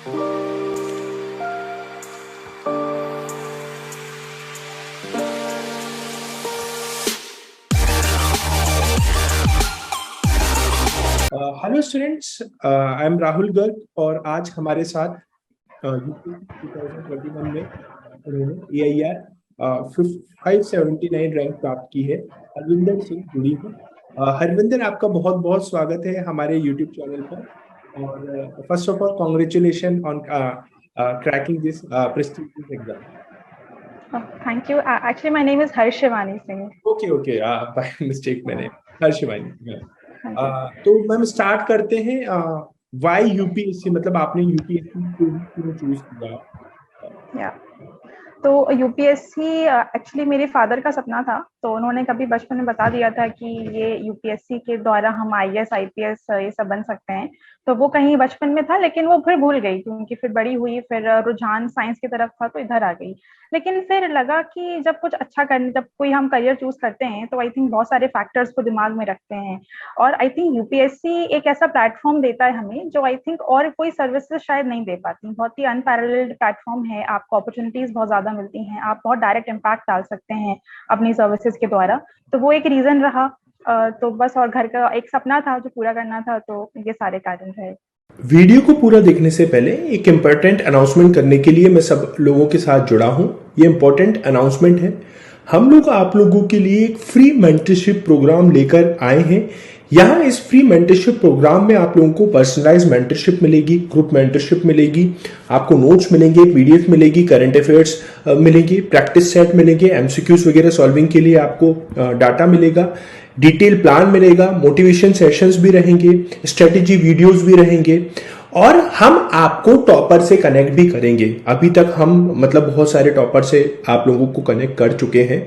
Hello students, I am Rahul Garg और आज हमारे साथ यूपीएससी 2021 में उन्होंने AIR 579 रैंक प्राप्त की है, हरविंदर सिंह जुड़ी है। हरविंदर, आपका बहुत बहुत स्वागत है हमारे यूट्यूब चैनल पर। और first of all congratulation on cracking this prestigious exam. Thank you. Actually, my name is Harshivani Singh. Okay okay, by mistake मैंने हर्षिवानी। हाँ जी। तो मैम स्टार्ट करते हैं। वाई यूपीएससी, मतलब आपने यूपीएससी क्यों चूज किया? या तो यूपीएससी एक्चुअली मेरे फादर का सपना था, तो उन्होंने कभी बचपन में बता दिया था कि ये यूपीएससी के द्वारा हम आईएएस आईपीएस ये सब बन सकते हैं। तो वो कहीं बचपन में था, लेकिन वो फिर भूल गई क्योंकि फिर बड़ी हुई, फिर रुझान साइंस की तरफ था तो इधर आ गई। लेकिन फिर लगा कि जब कुछ अच्छा करने, जब कोई हम करियर चूज करते हैं तो आई थिंक बहुत सारे फैक्टर्स को दिमाग में रखते हैं। और आई थिंक यूपीएससी एक ऐसा प्लेटफॉर्म देता है हमें जो आई थिंक और कोई सर्विसेज शायद नहीं दे पाती। बहुत ही अनपैरेलल्ड प्लेटफॉर्म है, आपको अपॉर्चुनिटीज बहुत ज्यादा मिलती हैं, आप बहुत डायरेक्ट इम्पैक्ट डाल सकते हैं अपनी सर्विसेज के द्वारा। तो वो एक रीजन रहा। तो बस, और घर का एक सपना था जो पूरा करना था, तो ये सारे कारण रहे। वीडियो को पूरा देखने से पहले एक इम्पोर्टेंट अनाउंसमेंट करने के लिए मैं सब लोगों के साथ जुड़ा हूं। ये इम्पोर्टेंट अनाउंसमेंट है। हम लोग आप लोगों के लिए एक फ्री मेंटरशिप प्रोग्राम लेकर आए हैं। यहाँ इस फ्री मेंटरशिप प्रोग्राम में आप लोगों को पर्सनलाइज मेंटरशिप मिलेगी, ग्रुप मेंटरशिप मिलेगी, आपको नोट्स मिलेंगे, पीडीएफ मिलेगी, करंट अफेयर्स मिलेंगे, प्रैक्टिस सेट मिलेंगे, एमसीक्यूज वगैरह सॉल्विंग के लिए आपको डाटा मिलेगा, डिटेल प्लान मिलेगा, मोटिवेशन सेशंस भी रहेंगे, स्ट्रेटेजी वीडियोस भी रहेंगे और हम आपको टॉपर से कनेक्ट भी करेंगे। अभी तक हम मतलब बहुत सारे टॉपर से आप लोगों को कनेक्ट कर चुके हैं,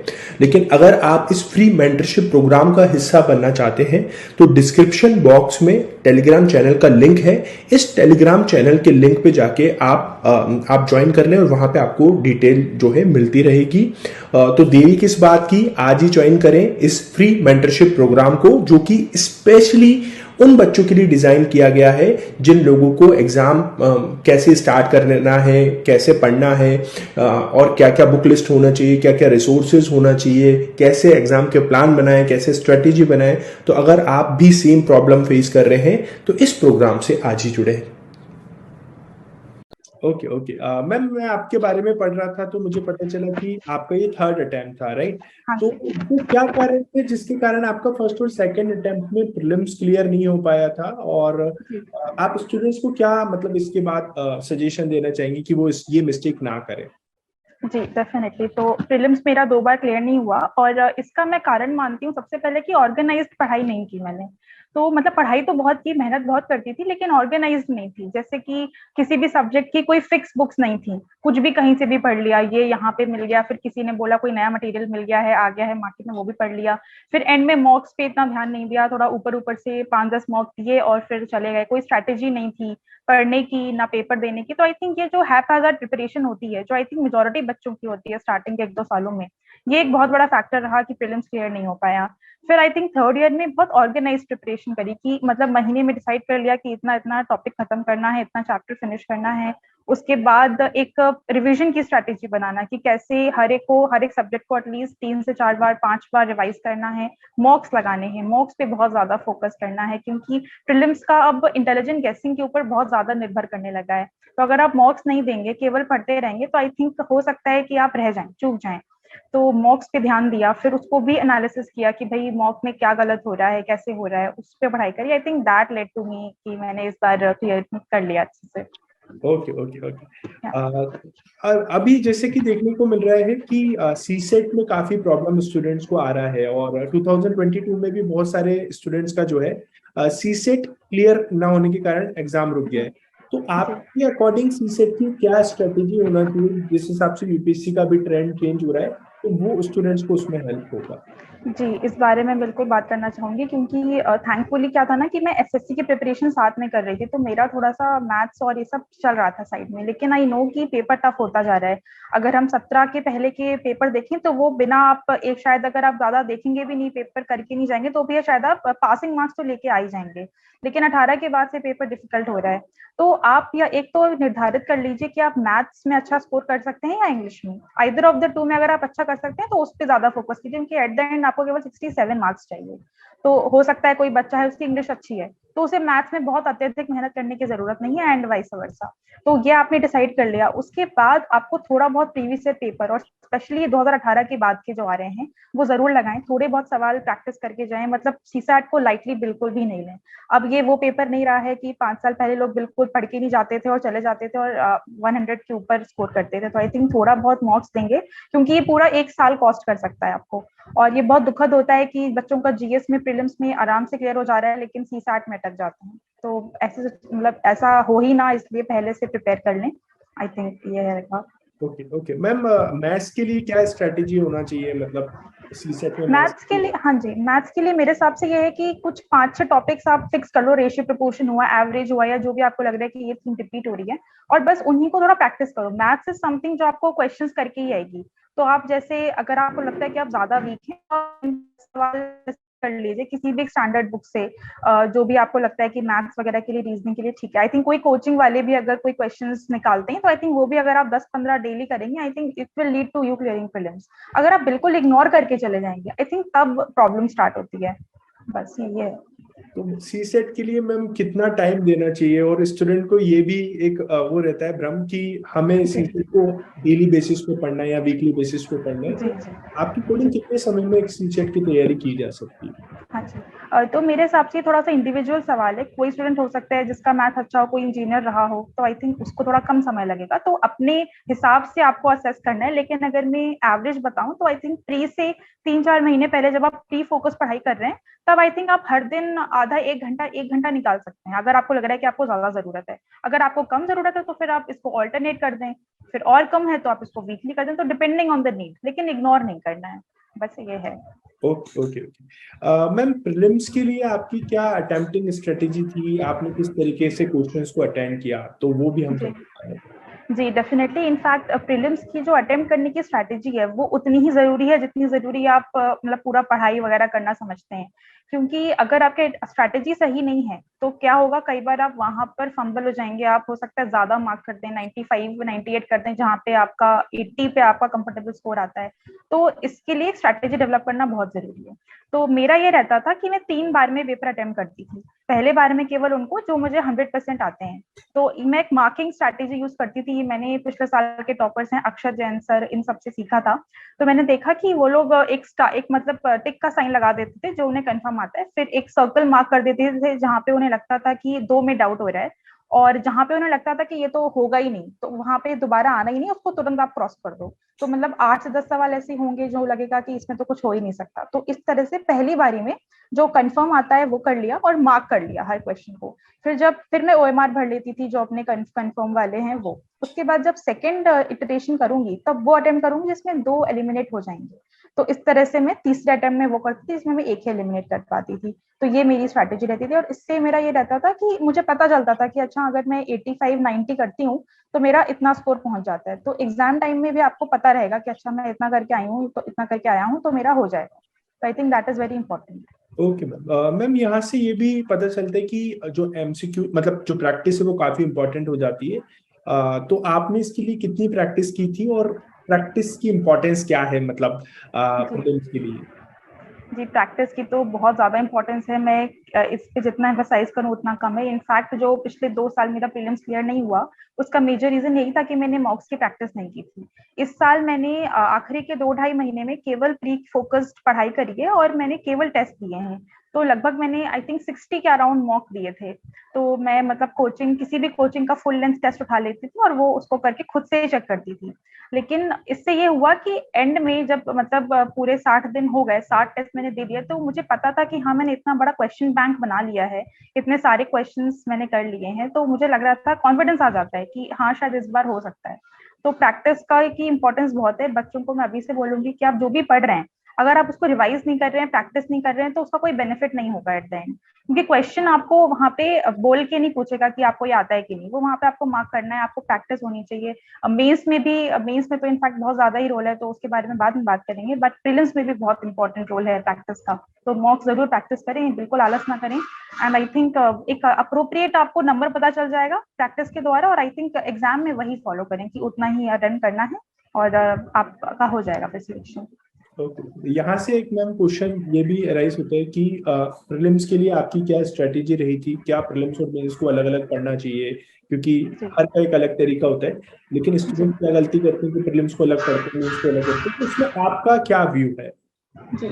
लेकिन अगर आप इस फ्री मेंटरशिप प्रोग्राम का हिस्सा बनना चाहते हैं तो डिस्क्रिप्शन बॉक्स में टेलीग्राम चैनल का लिंक है। इस टेलीग्राम चैनल के लिंक पे जाके आप ज्वाइन कर लें और वहां पे आपको डिटेल जो है मिलती रहेगी। तो देरी किस बात की, आज ही ज्वाइन करें इस फ्री मेंटरशिप प्रोग्राम को, जो कि स्पेशली उन बच्चों के लिए डिजाइन किया गया है जिन लोगों को एग्जाम कैसे स्टार्ट करना है, कैसे पढ़ना है, और क्या क्या बुक लिस्ट होना चाहिए, क्या क्या रिसोर्सेज होना चाहिए, कैसे एग्जाम के प्लान बनाएं, कैसे स्ट्रेटेजी बनाएं। तो अगर आप भी सेम प्रॉब्लम फेस कर रहे हैं तो इस प्रोग्राम से आज ही जुड़े। ओके ओके मैम, मैं आपके बारे में पढ़ रहा था तो मुझे पता चला कि आपका ये थर्ड अटेम्प्ट था, राइट? हाँ तो जी। वो क्या कारण थे जिसके कारण आपका फर्स्ट और सेकंड अटेम्प्ट में प्रीलिम्स क्लियर नहीं हो पाया था? और आप स्टूडेंट्स को क्या मतलब इसके बाद सजेशन देना चाहेंगे कि वो ये मिस्टेक ना करें? जी, डेफिनेटली। तो प्रीलिम्स मेरा 2 बार क्लियर नहीं हुआ, और इसका मैं कारण मानती हूँ सबसे पहले कि ऑर्गेनाइज्ड पढ़ाई नहीं की मैंने। तो मतलब पढ़ाई तो बहुत की, मेहनत बहुत करती थी, लेकिन ऑर्गेनाइज्ड नहीं थी। जैसे कि किसी भी सब्जेक्ट की कोई फिक्स बुक्स नहीं थी, कुछ भी कहीं से भी पढ़ लिया, ये यहाँ पे मिल गया, फिर किसी ने बोला कोई नया मटेरियल मिल गया है, आ गया है मार्केट में, वो भी पढ़ लिया। फिर एंड में मॉक्स पे इतना ध्यान नहीं दिया, थोड़ा ऊपर ऊपर से 5-10 मॉक दिए और फिर चले गए। कोई स्ट्रैटेजी नहीं थी पढ़ने की, ना पेपर देने की। तो आई थिंक ये जो हैपहैज़र्ड प्रिपरेशन होती है, जो आई थिंक मेजॉरिटी बच्चों की होती है स्टार्टिंग के 1-2 सालों में, ये एक बहुत बड़ा फैक्टर रहा कि प्रीलिम्स क्लियर नहीं हो पाया। फिर आई थिंक थर्ड ईयर में बहुत ऑर्गेनाइज्ड प्रिपरेशन करी कि मतलब महीने में डिसाइड कर लिया कि इतना इतना टॉपिक खत्म करना है, इतना चैप्टर फिनिश करना है। उसके बाद एक रिवीजन की स्ट्रैटेजी बनाना कि कैसे हर एक सब्जेक्ट को एटलीस्ट 3 से 4 बार 5 बार रिवाइज करना है। मॉक्स लगाने हैं, मॉक्स पे बहुत ज्यादा फोकस करना है, क्योंकि प्रीलिम्स का अब इंटेलिजेंट गेसिंग के ऊपर बहुत ज्यादा निर्भर करने लगा है। तो अगर आप मॉक्स नहीं देंगे, केवल पढ़ते रहेंगे, तो आई थिंक हो सकता है कि आप रह जाएं, चूक जाएं। तो मॉक्स पे ध्यान दिया, फिर उसको भी एनालिसिस किया कि भाई मॉक में क्या गलत हो रहा है, कैसे हो रहा है, उस पर पढ़ाई करी। I think that led to me कि मैंने इस बार क्लियर कर लिया अच्छे से। Okay okay okay. अभी जैसे कि देखने को मिल रहा है कि सी सेट में काफी प्रॉब्लम स्टूडेंट्स को आ रहा है और 2022 में भी बहुत सारे स्टूडेंट्स का जो है सी सेट क्लियर ना होने के कारण एग्जाम रुक गया है। तो आपके अकॉर्डिंग सी सेट की क्या स्ट्रेटेजी होना चाहिए जिस हिसाब से यूपीएससी का भी ट्रेंड चेंज हो रहा है, तो वो स्टूडेंट्स को उसमें हेल्प होगा? जी, इस बारे में बिल्कुल बात करना चाहूँगी, क्योंकि थैंकफुली क्या था ना कि मैं एसएससी की प्रिपरेशन साथ में कर रही थी, तो मेरा थोड़ा-सा मैथ्स और ये सब चल रहा था साइड में। लेकिन आई नो कि पेपर टफ होता जा रहा है। अगर हम 17 के पहले के पेपर देखें तो वो बिना आप एक शायद अगर आप ज़्यादा देखेंगे भी नहीं, पेपर करके नहीं जाएँगे तो भी शायद आप पासिंग मार्क्स तो लेके आ ही जाएँगे। लेकिन 18 के बाद से पेपर डिफिकल्ट हो रहा है। तो आप या एक तो निर्धारित कर लीजिए कि आप मैथ्स में अच्छा स्कोर कर सकते हैं या इंग्लिश में। आइदर ऑफ द टू में अगर आप अच्छा कर सकते हैं तो उस पे ज्यादा फोकस कीजिए, क्योंकि एट द एंड आपको केवल 67 मार्क्स चाहिए। तो हो सकता है कोई बच्चा है उसकी इंग्लिश अच्छी है, तो उसे मैथ्स में बहुत अत्यधिक मेहनत करने की जरूरत नहीं है, एंड वाइस वर्सा। तो ये आपने डिसाइड कर लिया, उसके बाद आपको थोड़ा बहुत प्रीवियस ईयर पेपर और स्पेशली 2018 के बाद के जो आ रहे हैं वो जरूर लगाएं, थोड़े बहुत सवाल प्रैक्टिस करके जाएं। मतलब सीसैट को लाइटली बिल्कुल भी नहीं लें। अब ये वो पेपर नहीं रहा है कि 5 साल पहले लोग बिल्कुल पढ़ के नहीं जाते थे और चले जाते थे और 100 के ऊपर स्कोर करते थे। तो आई थिंक थोड़ा बहुत मॉक्स देंगे, क्योंकि ये पूरा एक साल कॉस्ट कर सकता है आपको। और ये बहुत दुखद होता है कि बच्चों का जीएस में प्रीलिम्स में आराम से क्लियर हो जा रहा है, लेकिन सीसैट में अटक जाते हैं। तो ऐसे मतलब ऐसा हो ही ना, इसलिए पहले से प्रिपेयर कर लें। आई थिंक ये रहेगा। ओके ओके मैम, मैथ्स के लिए क्या स्ट्रेटेजी होना चाहिए, मतलब सीसेट में मैथ्स मैथ्स के लिए, हाँ जी, मैथ्स के लिए मेरे हिसाब से ये है कि कुछ 5-6 टॉपिक्स आप फिक्स कर लो। रेशियो, प्रोपोर्शन हुआ, एवरेज हुआ, या जो भी आपको लग रहा है कि ये थीम रिपीट हो रही है, और बस उन्हीं को थोड़ा प्रैक्टिस करो। मैथ्स इज समथिंग जो आपको क्वेश्चंस करके ही आएगी। तो आप जैसे अगर आपको लगता है कि आप ज्यादा वीक हैं तो सवाल कर लीजिए किसी भी स्टैंडर्ड बुक से, जो भी आपको लगता है कि मैथ्स वगैरह के लिए, रीजनिंग के लिए ठीक है। आई थिंक कोई कोचिंग वाले भी अगर कोई क्वेश्चंस निकालते हैं तो आई थिंक वो भी अगर आप 10-15 डेली करेंगे, I think it will lead to you clearing prelims. अगर आप बिल्कुल इग्नोर करके चले जाएंगे, आई थिंक तब प्रॉब्लम स्टार्ट होती है। बस ये है। तो सीसेट के लिए मैम कितना टाइम देना चाहिए? और स्टूडेंट को ये भी एक वो रहता है भ्रम कि हमें जी सीसेट को डेली बेसिस पे पढ़ना है या वीकली बेसिस पे पढ़ना है, जी तो जी आपके अकॉर्डिंग कितने समय में एक सीसेट की तैयारी की जा सकती है? हाँ जी। तो मेरे हिसाब से थोड़ा सा इंडिविजुअल सवाल है। कोई स्टूडेंट हो सकता है जिसका मैथ अच्छा हो, कोई इंजीनियर रहा हो, तो आई थिंक उसको थोड़ा कम समय लगेगा। तो अपने हिसाब से आपको असेस करना है। लेकिन अगर मैं एवरेज बताऊं तो आई थिंक प्री से 3-4 महीने पहले जब आप प्री फोकस पढ़ाई कर रहे हैं, तब आई थिंक आप हर दिन आधा 1 घंटा निकाल सकते हैं, अगर आपको लग रहा है कि आपको ज्यादा जरूरत है। अगर आपको कम जरूरत है तो फिर आप इसको ऑल्टरनेट कर दें, फिर और कम है तो आप इसको वीकली कर दें। तो डिपेंडिंग ऑन द नीड, लेकिन इग्नोर नहीं करना है। बस ये है। Okay okay okay ma'am, prelims के लिए आपकी क्या अटेम्प्टिंग स्ट्रेटेजी थी? आपने किस तरीके से क्वेश्चंस को अटेंड किया, तो वो भी हम जी जानना चाहें। जी, डेफिनेटली। इनफैक्ट प्रीलिम्स की जो अटेम्प्ट करने की स्ट्रैटेजी है वो उतनी ही जरूरी है जितनी जरूरी आप मतलब पूरा पढ़ाई वगैरह करना समझते हैं। क्योंकि अगर आपके स्ट्रैटेजी सही नहीं है तो क्या होगा, कई बार आप वहां पर फंबल हो जाएंगे। आप हो सकता है ज्यादा मार्क कर दें, 95 98 कर दें, जहाँ पे आपका 80 पे आपका कंफर्टेबल स्कोर आता है। तो इसके लिए स्ट्रैटेजी डेवलप करना बहुत जरूरी है। तो मेरा ये रहता था कि मैं 3 बार में पेपर अटेम्प्ट करती थी। पहले बार में केवल उनको जो मुझे 100% आते हैं। तो मैं एक मार्किंग स्ट्रैटेजी यूज करती थी। मैंने पिछले साल के टॉपर्स हैं अक्षर जैन सर, इन सबसे सीखा था। तो मैंने देखा कि वो लोग एक मतलब टिक का साइन लगा देते थे जो उन्हें कंफर्म आता है, फिर एक सर्कल मार्क कर देते थे जहां पे उन्हें लगता था कि 2 में डाउट हो रहा है, और जहां पे उन्हें लगता था कि ये तो होगा ही नहीं, तो वहां पे दोबारा आना ही नहीं, उसको तुरंत आप क्रॉस कर दो। तो मतलब 8 से 10 सवाल ऐसे होंगे जो लगेगा कि इसमें तो कुछ हो ही नहीं सकता। तो इस तरह से पहली बारी में जो कंफर्म आता है वो कर लिया और मार्क कर लिया हर क्वेश्चन को। फिर मैं ओएमआर भर लेती थी जो अपने कंफर्म वाले हैं वो। उसके बाद जब सेकंड इटरेशन करूंगी तब वो अटेम्प्ट करूंगी जिसमें 2 एलिमिनेट हो जाएंगे। तो इस तरह से मैं तीसरे अटेम्प्ट में वो करती थी जिसमें मैं एक ही एलिमिनेट कर पाती थी। तो ये मेरी स्ट्रैटेजी रहती थी, और इससे मेरा ये रहता था कि मुझे पता चलता था कि अच्छा अगर मैं 85-90 करती हूँ तो मेरा इतना स्कोर पहुंच जाता है। तो एग्जाम टाइम में भी आपको पता रहेगा कि अच्छा मैं इतना करके आई हूँ, तो इतना करके आया हूँ, तो मेरा हो जाएगा। तो I think that is very important. Okay ma'am, ma'am यहाँ से ये भी पता चलता है कि जो एमसीक्यू मतलब जो प्रैक्टिस है वो काफी इंपॉर्टेंट हो जाती है। तो आपने इसके लिए कितनी प्रैक्टिस की थी, और प्रैक्टिस की इम्पोर्टेंस क्या है, मतलब जी प्रीलिम्स के लिए? जी, प्रैक्टिस की तो बहुत ज्यादा इंपॉर्टेंस है। मैं इस पे जितना एम्फसाइज करूँ उतना कम है। इनफैक्ट जो पिछले 2 साल मेरा प्रीलिम्स क्लियर नहीं हुआ, उसका मेजर रीजन यही था कि मैंने मॉक्स की प्रैक्टिस नहीं की थी। इस साल मैंने आखिरी के 2-2.5 महीने में केवल प्री फोकस्ड पढ़ाई करी है, और मैंने केवल टेस्ट दिए हैं। तो लगभग मैंने आई थिंक 60 के अराउंड मॉक दिए थे। तो मैं मतलब कोचिंग, किसी भी कोचिंग का फुल लेंथ टेस्ट उठा लेती थी और वो उसको करके खुद से ही चेक करती थी। लेकिन इससे ये हुआ कि एंड में जब मतलब पूरे 60 दिन हो गए, 60 टेस्ट मैंने दे दिया, तो मुझे पता था कि हाँ मैंने इतना बड़ा क्वेश्चन बैंक बना लिया है, इतने सारे क्वेश्चंस मैंने कर लिए हैं। तो मुझे लग रहा था, कॉन्फिडेंस आ जाता है कि हाँ शायद इस बार हो सकता है। तो प्रैक्टिस का की इंपॉर्टेंस बहुत है। बच्चों को मैं अभी से बोलूंगी कि आप जो भी पढ़ रहे हैं, अगर आप उसको रिवाइज नहीं कर रहे हैं, प्रैक्टिस नहीं कर रहे हैं, तो उसका कोई बेनिफिट नहीं होगा एट द एंड, क्योंकि क्वेश्चन आपको वहाँ पे बोल के नहीं पूछेगा कि आपको ये आता है कि नहीं, वो वहाँ पे आपको मार्क करना है, आपको प्रैक्टिस होनी चाहिए। मेंस में तो इनफैक्ट बहुत ज्यादा ही रोल है, तो उसके बारे में बाद में बात करेंगे, बट प्रीलिम्स में भी बहुत इंपॉर्टेंट रोल है प्रैक्टिस का। तो मॉक जरूर प्रैक्टिस करें, बिल्कुल आलस ना करें। एंड आई थिंक एक अप्रोप्रिएट आपको नंबर पता चल जाएगा प्रैक्टिस के द्वारा, और आई थिंक एग्जाम में वही फॉलो करें कि उतना ही रन करना है, और आपका हो जाएगा फिर सिलेक्शन। ओके, यहाँ से एक मैम क्वेश्चन ये भी अराइज होता है कि प्रीलिम्स के लिए आपकी क्या स्ट्रेटेजी रही थी, क्या प्रीलिम्स और मेंस को अलग अलग पढ़ना चाहिए, क्योंकि जी हर का एक अलग तरीका होता है, लेकिन जी स्टूडेंट क्या गलती करते हैं कि प्रीलिम्स को अलग पढ़ते हैं, मेंस को अलग करते हैं, तो इसमें आपका क्या व्यू है? जी।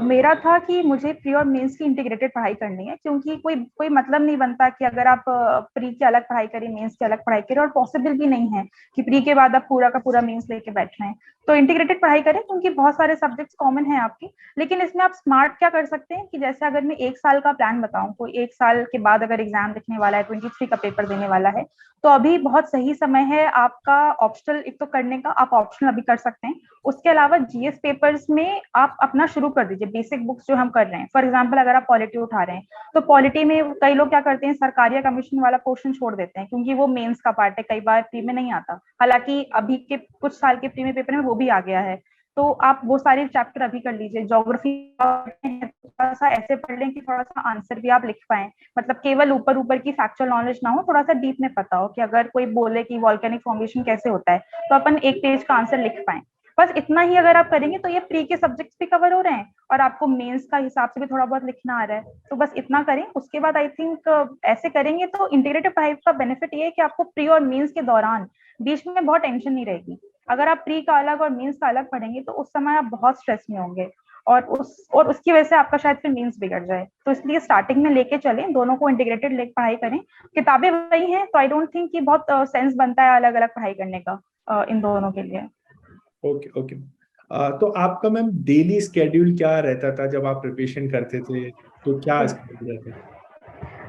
मेरा था कि मुझे प्री और मेंस की इंटीग्रेटेड पढ़ाई करनी है, क्योंकि कोई कोई मतलब नहीं बनता कि अगर आप प्री की अलग पढ़ाई करें, मेंस की अलग पढ़ाई करें, और पॉसिबल भी नहीं है कि प्री के बाद आप पूरा का पूरा मेंस लेके बैठ रहे हैं। तो इंटीग्रेटेड पढ़ाई करें, क्योंकि बहुत सारे सब्जेक्ट्स कॉमन हैं आपके। लेकिन इसमें आप स्मार्ट क्या कर सकते हैं कि जैसे अगर मैं 1 साल का प्लान बताऊं, तो 1 साल के बाद अगर एग्जाम लिखने वाला है, 23 का पेपर देने वाला है, तो अभी बहुत सही समय है आपका ऑप्शनल एक तो करने का, आप ऑप्शनल अभी कर सकते हैं। उसके अलावा जीएस पेपर्स में आप अपना शुरू कर दीजिए, बेसिक बुक्स जो हम कर रहे हैं। फॉर एग्जांपल अगर आप पॉलिटी उठा रहे हैं, तो पॉलिटी में कई लोग क्या करते हैं, सरकारी या कमीशन वाला पोर्शन छोड़ देते हैं, क्योंकि वो मेंस का पार्ट है, कई बार प्री में नहीं आता। हालांकि अभी के कुछ साल के प्री में पेपर में वो भी आ गया है। तो आप वो सारे चैप्टर अभी कर लीजिए। ज्योग्राफी थोड़ा सा ऐसे पढ़ लें कि थोड़ा सा आंसर भी आप लिख पाए, मतलब केवल ऊपर ऊपर की फैक्चुअल नॉलेज ना हो, थोड़ा सा डीप में पता हो, कि अगर कोई बोले कि वॉल्केनिक फॉर्मेशन कैसे होता है, तो अपन 1 पेज का आंसर लिख पाए। बस इतना ही अगर आप करेंगे, तो ये प्री के सब्जेक्ट्स भी कवर हो रहे हैं, और आपको मेंस का हिसाब से भी थोड़ा बहुत लिखना आ रहा है। तो बस इतना करें। उसके बाद आई थिंक ऐसे करेंगे तो इंटीग्रेटेड पढ़ाई का बेनिफिट ये है कि आपको प्री और मेंस के दौरान बीच में बहुत टेंशन नहीं रहेगी। अगर आप प्री का अलग और मेंस का अलग पढ़ेंगे, तो उस समय आप बहुत स्ट्रेस में होंगे, और उसकी वजह से आपका शायद फिर मीन्स बिगड़ जाए। तो इसलिए स्टार्टिंग में लेके चलें, दोनों को इंटीग्रेटेड लेके पढ़ाई करें। किताबें वही हैं, तो आई डोंट थिंक कि बहुत सेंस बनता है अलग अलग पढ़ाई करने का इन दोनों के लिए। Okay okay. तो आपका मैम डेली स्केड्यूल क्या रहता था जब आप प्रिपरेशन करते थे, तो क्या स्केड्यूल रहता था?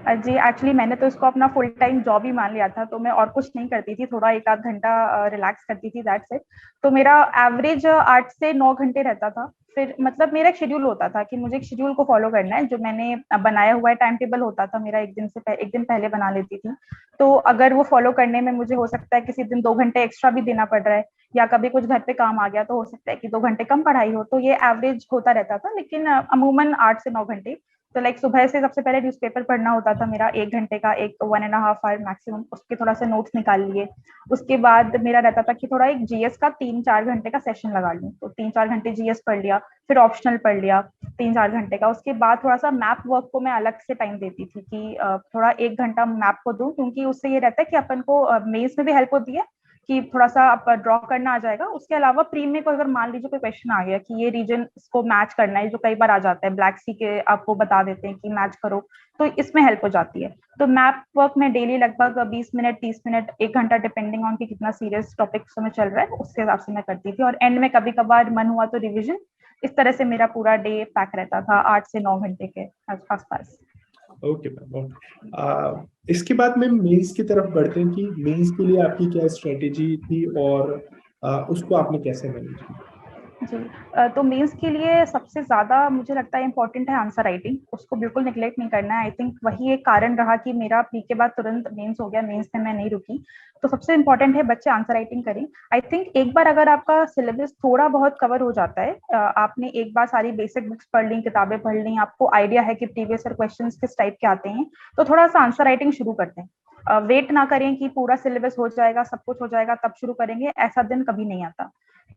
जी, एक्चुअली मैंने तो इसको अपना फुल टाइम जॉब ही मान लिया था, तो मैं और कुछ नहीं करती थी, थोड़ा 1 आध घंटा रिलैक्स करती थी, दैट्स इट। तो मेरा एवरेज 8 से 9 घंटे रहता था। फिर मतलब मेरा एक शेड्यूल होता था कि मुझे एक शेड्यूल को फॉलो करना है, जो मैंने बनाया हुआ है, टाइम टेबल होता था मेरा, एक दिन पहले बना लेती थी। तो अगर वो फॉलो करने में मुझे हो सकता है किसी दिन 2 घंटे एक्स्ट्रा भी देना पड़ रहा है, या कभी कुछ घर पे काम आ गया, तो हो सकता है कि 2 घंटे कम पढ़ाई हो, तो ये एवरेज होता रहता था। लेकिन अमूमन 8 से 9 घंटे। तो लाइक सुबह से सबसे पहले न्यूज़पेपर पढ़ना होता था मेरा, 1 घंटे का, एक 1.5 आवर मैक्सिमम, उसके थोड़ा सा नोट्स निकाल लिए। उसके बाद मेरा रहता था कि थोड़ा एक जीएस का 3-4 घंटे का सेशन लगा लूँ, तो 3-4 घंटे जीएस पढ़ लिया। फिर ऑप्शनल पढ़ लिया 3-4 घंटे का। उसके बाद थोड़ा सा मैप वर्क को मैं अलग से टाइम देती थी कि थोड़ा 1 घंटा मैप को दूं, क्योंकि उससे ये रहता है कि अपन को मेंस में भी हेल्प होती है, कि थोड़ा सा आप ड्रॉ करना आ जाएगा। उसके अलावा प्री में को अगर मान लीजिए कोई क्वेश्चन आ गया कि ये रीजन इसको मैच करना है, जो कई बार आ जाता है, ब्लैक सी के आपको बता देते हैं कि मैच करो, तो इसमें हेल्प हो जाती है। तो मैप वर्क में डेली लगभग 20 मिनट, 30 मिनट, 1 घंटा, डिपेंडिंग ऑन कि कितना सीरियस टॉपिक समय चल रहा है, उसके हिसाब से मैं करती थी। और एंड में कभी कभार मन हुआ तो रिविजन। इस तरह से मेरा पूरा डे पैक रहता था 8 से 9 घंटे के आसपास। Okay ma'am. इसके बाद मैम मेंस की तरफ बढ़ते हैं कि मेंस के लिए आपकी क्या स्ट्रेटेजी थी, और उसको आपने कैसे मैनेज किया? जी। तो मेंस के लिए सबसे ज्यादा मुझे लगता है इम्पोर्टेंट है आंसर राइटिंग, उसको बिल्कुल निगलेक्ट नहीं करना है। आई थिंक वही एक कारण रहा कि मेरा प्री के बाद तुरंत मेंस हो गया, मेंस में मैं नहीं रुकी। तो सबसे इम्पोर्टेंट है बच्चे आंसर राइटिंग करें। आई थिंक एक बार अगर आपका सिलेबस थोड़ा बहुत कवर हो जाता है, आपने एक बार सारी बेसिक बुक्स पढ़ ली, किताबें पढ़ ली, आपको आइडिया है कि प्रीवियस ईयर क्वेश्चन किस टाइप के आते हैं, तो थोड़ा सा आंसर राइटिंग शुरू करते हैं। वेट ना करें कि पूरा सिलेबस हो जाएगा, सब कुछ हो जाएगा तब शुरू करेंगे, ऐसा दिन कभी नहीं आता।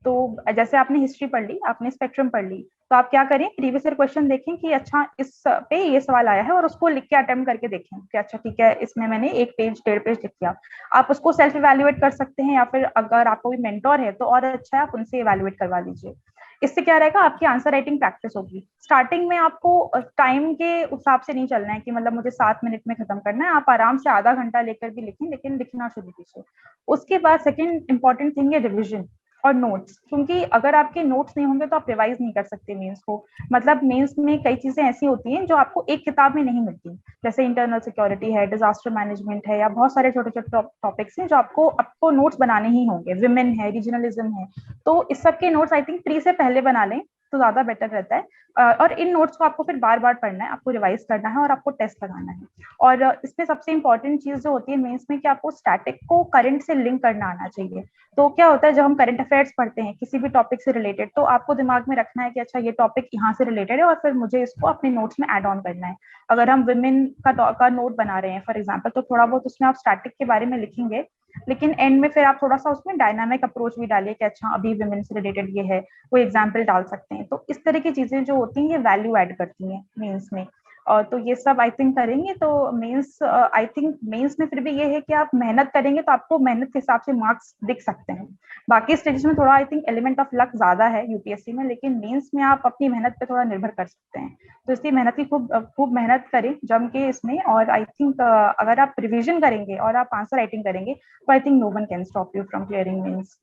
तो जैसे आपने हिस्ट्री पढ़ ली, आपने स्पेक्ट्रम पढ़ ली, तो आप क्या करें, प्रीवियस ईयर क्वेश्चन देखें कि अच्छा इस पे ये सवाल आया है, और उसको लिख के अटेम्प्ट करके देखें कि अच्छा ठीक है, इसमें मैंने 1 पेज 1.5 पेज लिख दिया। आप उसको सेल्फ इवेल्युएट कर सकते हैं, या फिर अगर आपको भी मेंटोर है तो और अच्छा है, आप उनसे इवेल्युएट करवा लीजिए। इससे क्या रहेगा, आपकी आंसर राइटिंग प्रैक्टिस होगी। स्टार्टिंग में आपको टाइम के हिसाब से नहीं चलना है कि मतलब मुझे 7 मिनट में खत्म करना है, आप आराम से आधा घंटा लेकर भी लिखें, लेकिन लिखना शुरू कीजिए। उसके बाद सेकंड इंपॉर्टेंट थिंग है रिविजन और नोट्स, क्योंकि अगर आपके नोट्स नहीं होंगे तो आप रिवाइज नहीं कर सकते मेंस को। मतलब मेंस में कई चीजें ऐसी होती हैं जो आपको एक किताब में नहीं मिलती, जैसे इंटरनल सिक्योरिटी है, डिजास्टर मैनेजमेंट है, या बहुत सारे छोटे छोटे टॉपिक्स हैं जो आपको नोट्स बनाने ही होंगे, विमेन है, रीजनलिज्म है। तो इस सब के नोट्स आई थिंक प्री से पहले बना लें, तो ज्यादा बेटर रहता है। और इन नोट्स को आपको फिर बार बार पढ़ना है, आपको रिवाइज करना है और आपको टेस्ट लगाना है। और इसमें सबसे इंपॉर्टेंट चीज जो होती है मेंस में कि आपको स्टैटिक को करंट से लिंक करना आना चाहिए। तो क्या होता है जब हम करंट अफेयर्स पढ़ते हैं किसी भी टॉपिक से रिलेटेड, तो आपको दिमाग में रखना है कि अच्छा ये टॉपिक यहाँ से रिलेटेड है और फिर मुझे इसको अपने नोट्स में ऐड ऑन करना है। अगर हम वुमेन का नोट बना रहे हैं फॉर एग्जाम्पल, तो थोड़ा बहुत उसमें आप स्टैटिक के बारे में लिखेंगे, लेकिन एंड में फिर आप थोड़ा सा उसमें डायनामिक अप्रोच भी डालिए कि अच्छा अभी वुमेन से रिलेटेड ये है, कोई एग्जाम्पल डाल सकते हैं। तो इस तरह की चीजें जो होती हैं ये वैल्यू ऐड करती हैं मेंस में। और तो ये सब आई थिंक करेंगे तो मेंस, आई थिंक मेंस में फिर भी ये है कि आप मेहनत करेंगे तो आपको मेहनत के हिसाब से मार्क्स दिख सकते हैं। बाकी स्टेजेस में थोड़ा I think element of luck ज्यादा है यूपीएससी में, लेकिन मेंस में आप अपनी मेहनत पे थोड़ा निर्भर कर सकते हैं। तो इसलिए मेहनत की खूब मेहनत करें जम के इसमें। और आई थिंक अगर आप रिविजन करेंगे और आप आंसर राइटिंग करेंगे तो I think no one can stop you from clearing mains.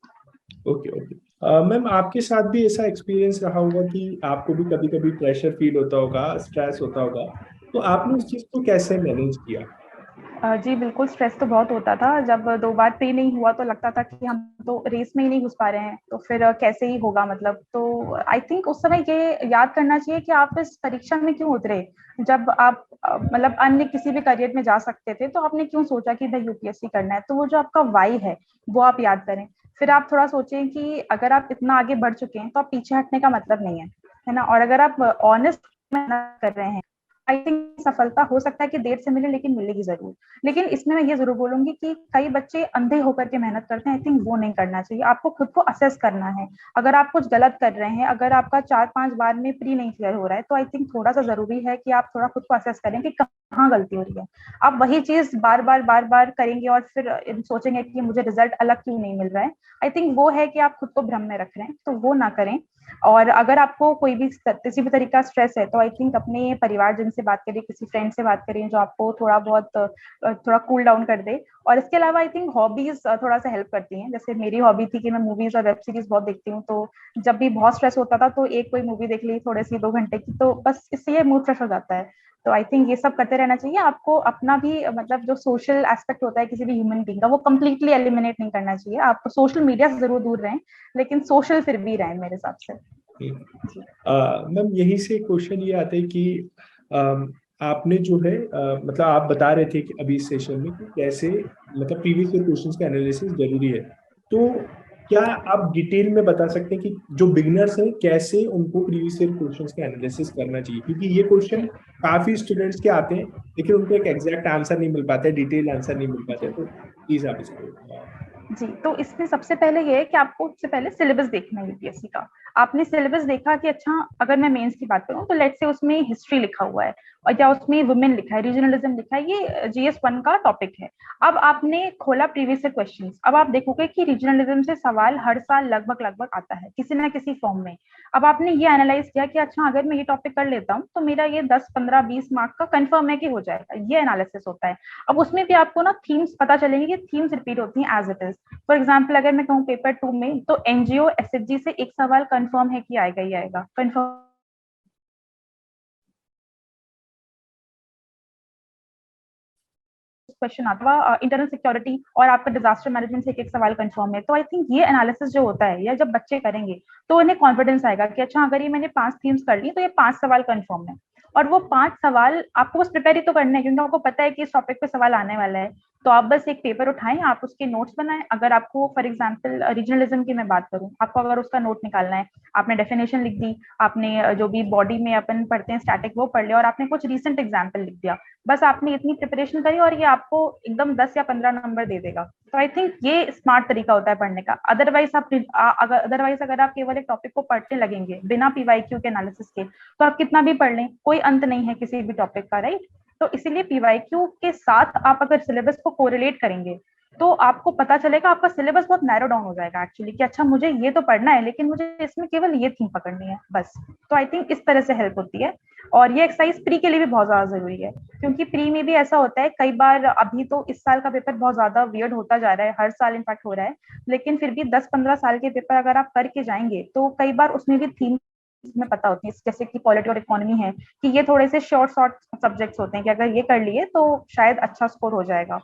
Okay okay. Ma'am आपके साथ भी ऐसा एक्सपीरियंस रहा होगा कि आपको भी कभी कभी प्रेशर फील होता होगा, स्ट्रेस होता होगा, तो आपने उस चीज को कैसे मैनेज किया? जी बिल्कुल, स्ट्रेस तो बहुत होता था। जब 2 बार प्री नहीं हुआ तो लगता था कि हम तो रेस में ही नहीं घुस पा रहे हैं, तो फिर कैसे ही होगा मतलब। तो आई थिंक उस समय ये याद करना चाहिए कि आप इस परीक्षा में क्यों उतरे। जब आप मतलब अन्य किसी भी करियर में जा सकते थे, तो आपने क्यों सोचा कि भाई यूपीएससी करना है। तो वो जो आपका वाई है वो आप याद करें। फिर आप थोड़ा सोचें कि अगर आप इतना आगे बढ़ चुके हैं तो आप पीछे हटने का मतलब नहीं है ना। और अगर आप ऑनेस्ट मेहनत कर रहे हैं, आई थिंक सफलता हो सकता है कि देर से मिले, लेकिन मिलेगी जरूर। लेकिन इसमें मैं ये जरूर बोलूंगी कि कई बच्चे अंधे होकर के मेहनत करते हैं, आई थिंक वो नहीं करना चाहिए। आपको खुद को असेस करना है। अगर आप कुछ गलत कर रहे हैं, अगर आपका 4-5 बार में प्री नहीं क्लियर हो रहा है, तो आई थिंक थोड़ा सा जरूरी है कि आप थोड़ा खुद को असेस करें कि कहाँ गलती हो रही है। आप वही चीज बार बार करेंगे और फिर सोचेंगे कि मुझे रिजल्ट अलग क्यों नहीं मिल रहा है। आई थिंक वो है कि आप खुद को भ्रम में रख रहे हैं, तो वो ना करें। और अगर आपको कोई भी किसी भी तरीका स्ट्रेस है, तो आई थिंक अपने परिवारजन से बात करें, किसी फ्रेंड से बात करें जो आपको थोड़ा बहुत थोड़ा कूल डाउन कर दे। और इसके अलावा आई थिंक हॉबीज थोड़ा सा हेल्प करती हैं। जैसे मेरी हॉबी थी कि मैं मूवीज और वेब सीरीज बहुत देखती हूँ, तो जब भी बहुत स्ट्रेस होता था तो एक कोई मूवी देख ली थोड़ी सी 2 घंटे की, तो बस इससे मूड फ्रेश हो जाता है। तो आई थिंक ये सब करते रहना चाहिए। आपको अपना भी मतलब जो सोशल एस्पेक्ट होता है किसी भी ह्यूमन बीइंग का, वो कम्प्लीटली एलिमिनेट नहीं करना चाहिए। आप सोशल मीडिया से जरूर दूर रहें, लेकिन सोशल फिर भी रहें मेरे हिसाब से। मैम यही से क्वेश्चन ये आता है कि आपने जो है मतलब आप बता रहे थे कि अभी इस सेशन में कि कैसे मतलब प्रीवियस ईयर क्वेश्चंस का एनालिसिस जरूरी है। तो क्या आप डिटेल में बता सकते हैं कि जो बिगिनर्स हैं कैसे उनको प्रीवियस ईयर क्वेश्चंस का एनालिसिस करना चाहिए? क्योंकि ये क्वेश्चन काफी स्टूडेंट्स के आते हैं लेकिन उनको एक एग्जैक्ट आंसर नहीं मिल पाता है, डिटेल आंसर नहीं मिल पाता है। तो प्लीज आप इसको जी, तो इसमें सबसे पहले ये है कि आपको सबसे पहले सिलेबस देखना है यूपीएससी का। आपने सिलेबस देखा कि अच्छा अगर मैं मेंस की बात करूं तो लेट्स से उसमें हिस्ट्री लिखा हुआ है और या उसमें वुमेन लिखा है, रीजनलिज्म लिखा है, ये जीएस 1 का टॉपिक है। अब आपने खोला प्रीवियस ईयर क्वेश्चंस, अब आप देखोगे कि रीजनलिज्म से सवाल हर साल लगभग लगभग आता है किसी ना किसी फॉर्म में। अब आपने ये एनालाइज किया कि अच्छा अगर मैं ये टॉपिक कर लेता हूँ तो मेरा ये 10-15-20 मार्क का कंफर्म है कि हो जाएगा, ये एनालिसिस होता है। अब उसमें भी आपको ना थीम्स पता चलेंगे कि थीम्स रिपीट होती हैं as it is. For example अगर मैं कहूँ पेपर 2 में, तो एनजीओ एसएचजी से एक सवाल कंफर्म है कि आएगा ही आएगा, कंफर्म क्वेश्चन आता है। इंटरनल सिक्योरिटी और आपका डिजास्टर मैनेजमेंट से एक एक सवाल कंफर्म है। तो आई थिंक ये एनालिसिस जो होता है या जब बच्चे करेंगे तो उन्हें कॉन्फिडेंस आएगा कि अच्छा अगर ये मैंने 5 थीम्स कर ली तो ये 5 सवाल कंफर्म है। और वो 5 सवाल आपको बस प्रिपेयर ही तो करना है, क्योंकि आपको पता है कि इस टॉपिक पे सवाल आने वाला है। तो आप बस एक पेपर उठाएं, आप उसके नोट्स बनाएं। अगर आपको फॉर एग्जाम्पल रीजनलिज्म की मैं बात करूं, आपको अगर उसका नोट निकालना है, आपने डेफिनेशन लिख दी, आपने जो भी बॉडी में अपन पढ़ते हैं स्टैटिक वो पढ़ लिया और आपने कुछ रिसेंट एग्जाम्पल लिख दिया, बस आपने इतनी प्रिपरेशन करी और ये आपको एकदम 10 या 15 नंबर दे देगा। तो आई थिंक ये स्मार्ट तरीका होता है पढ़ने का। अदरवाइज अगर आप केवल एक टॉपिक को पढ़ने लगेंगे बिना पीवाईक्यू के एनालिसिस के, तो आप कितना भी पढ़ लें कोई अंत नहीं है किसी भी टॉपिक का, राइट। तो इसीलिए पीवाईक्यू के साथ आप अगर सिलेबस को कोरिलेट करेंगे तो आपको पता चलेगा, आपका सिलेबस बहुत नैरो डाउन हो जाएगा एक्चुअली कि अच्छा मुझे ये तो पढ़ना है लेकिन मुझे इसमें केवल ये थीम पकड़नी है बस। तो आई थिंक इस तरह से हेल्प होती है। और ये एक्सरसाइज प्री के लिए भी बहुत ज्यादा जरूरी है, क्योंकि प्री में भी ऐसा होता है कई बार। अभी तो इस साल का पेपर बहुत ज्यादा वियर्ड होता जा रहा है, हर साल इनफैक्ट हो रहा है, लेकिन फिर भी 10-15 साल के पेपर अगर आप करके जाएंगे तो कई बार उसमें भी थीम में पता होती है। जैसे कि पॉलिटी और इकोनॉमी है कि ये थोड़े से शॉर्ट शॉर्ट सब्जेक्ट्स होते हैं कि अगर ये कर लिए तो शायद अच्छा स्कोर हो जाएगा।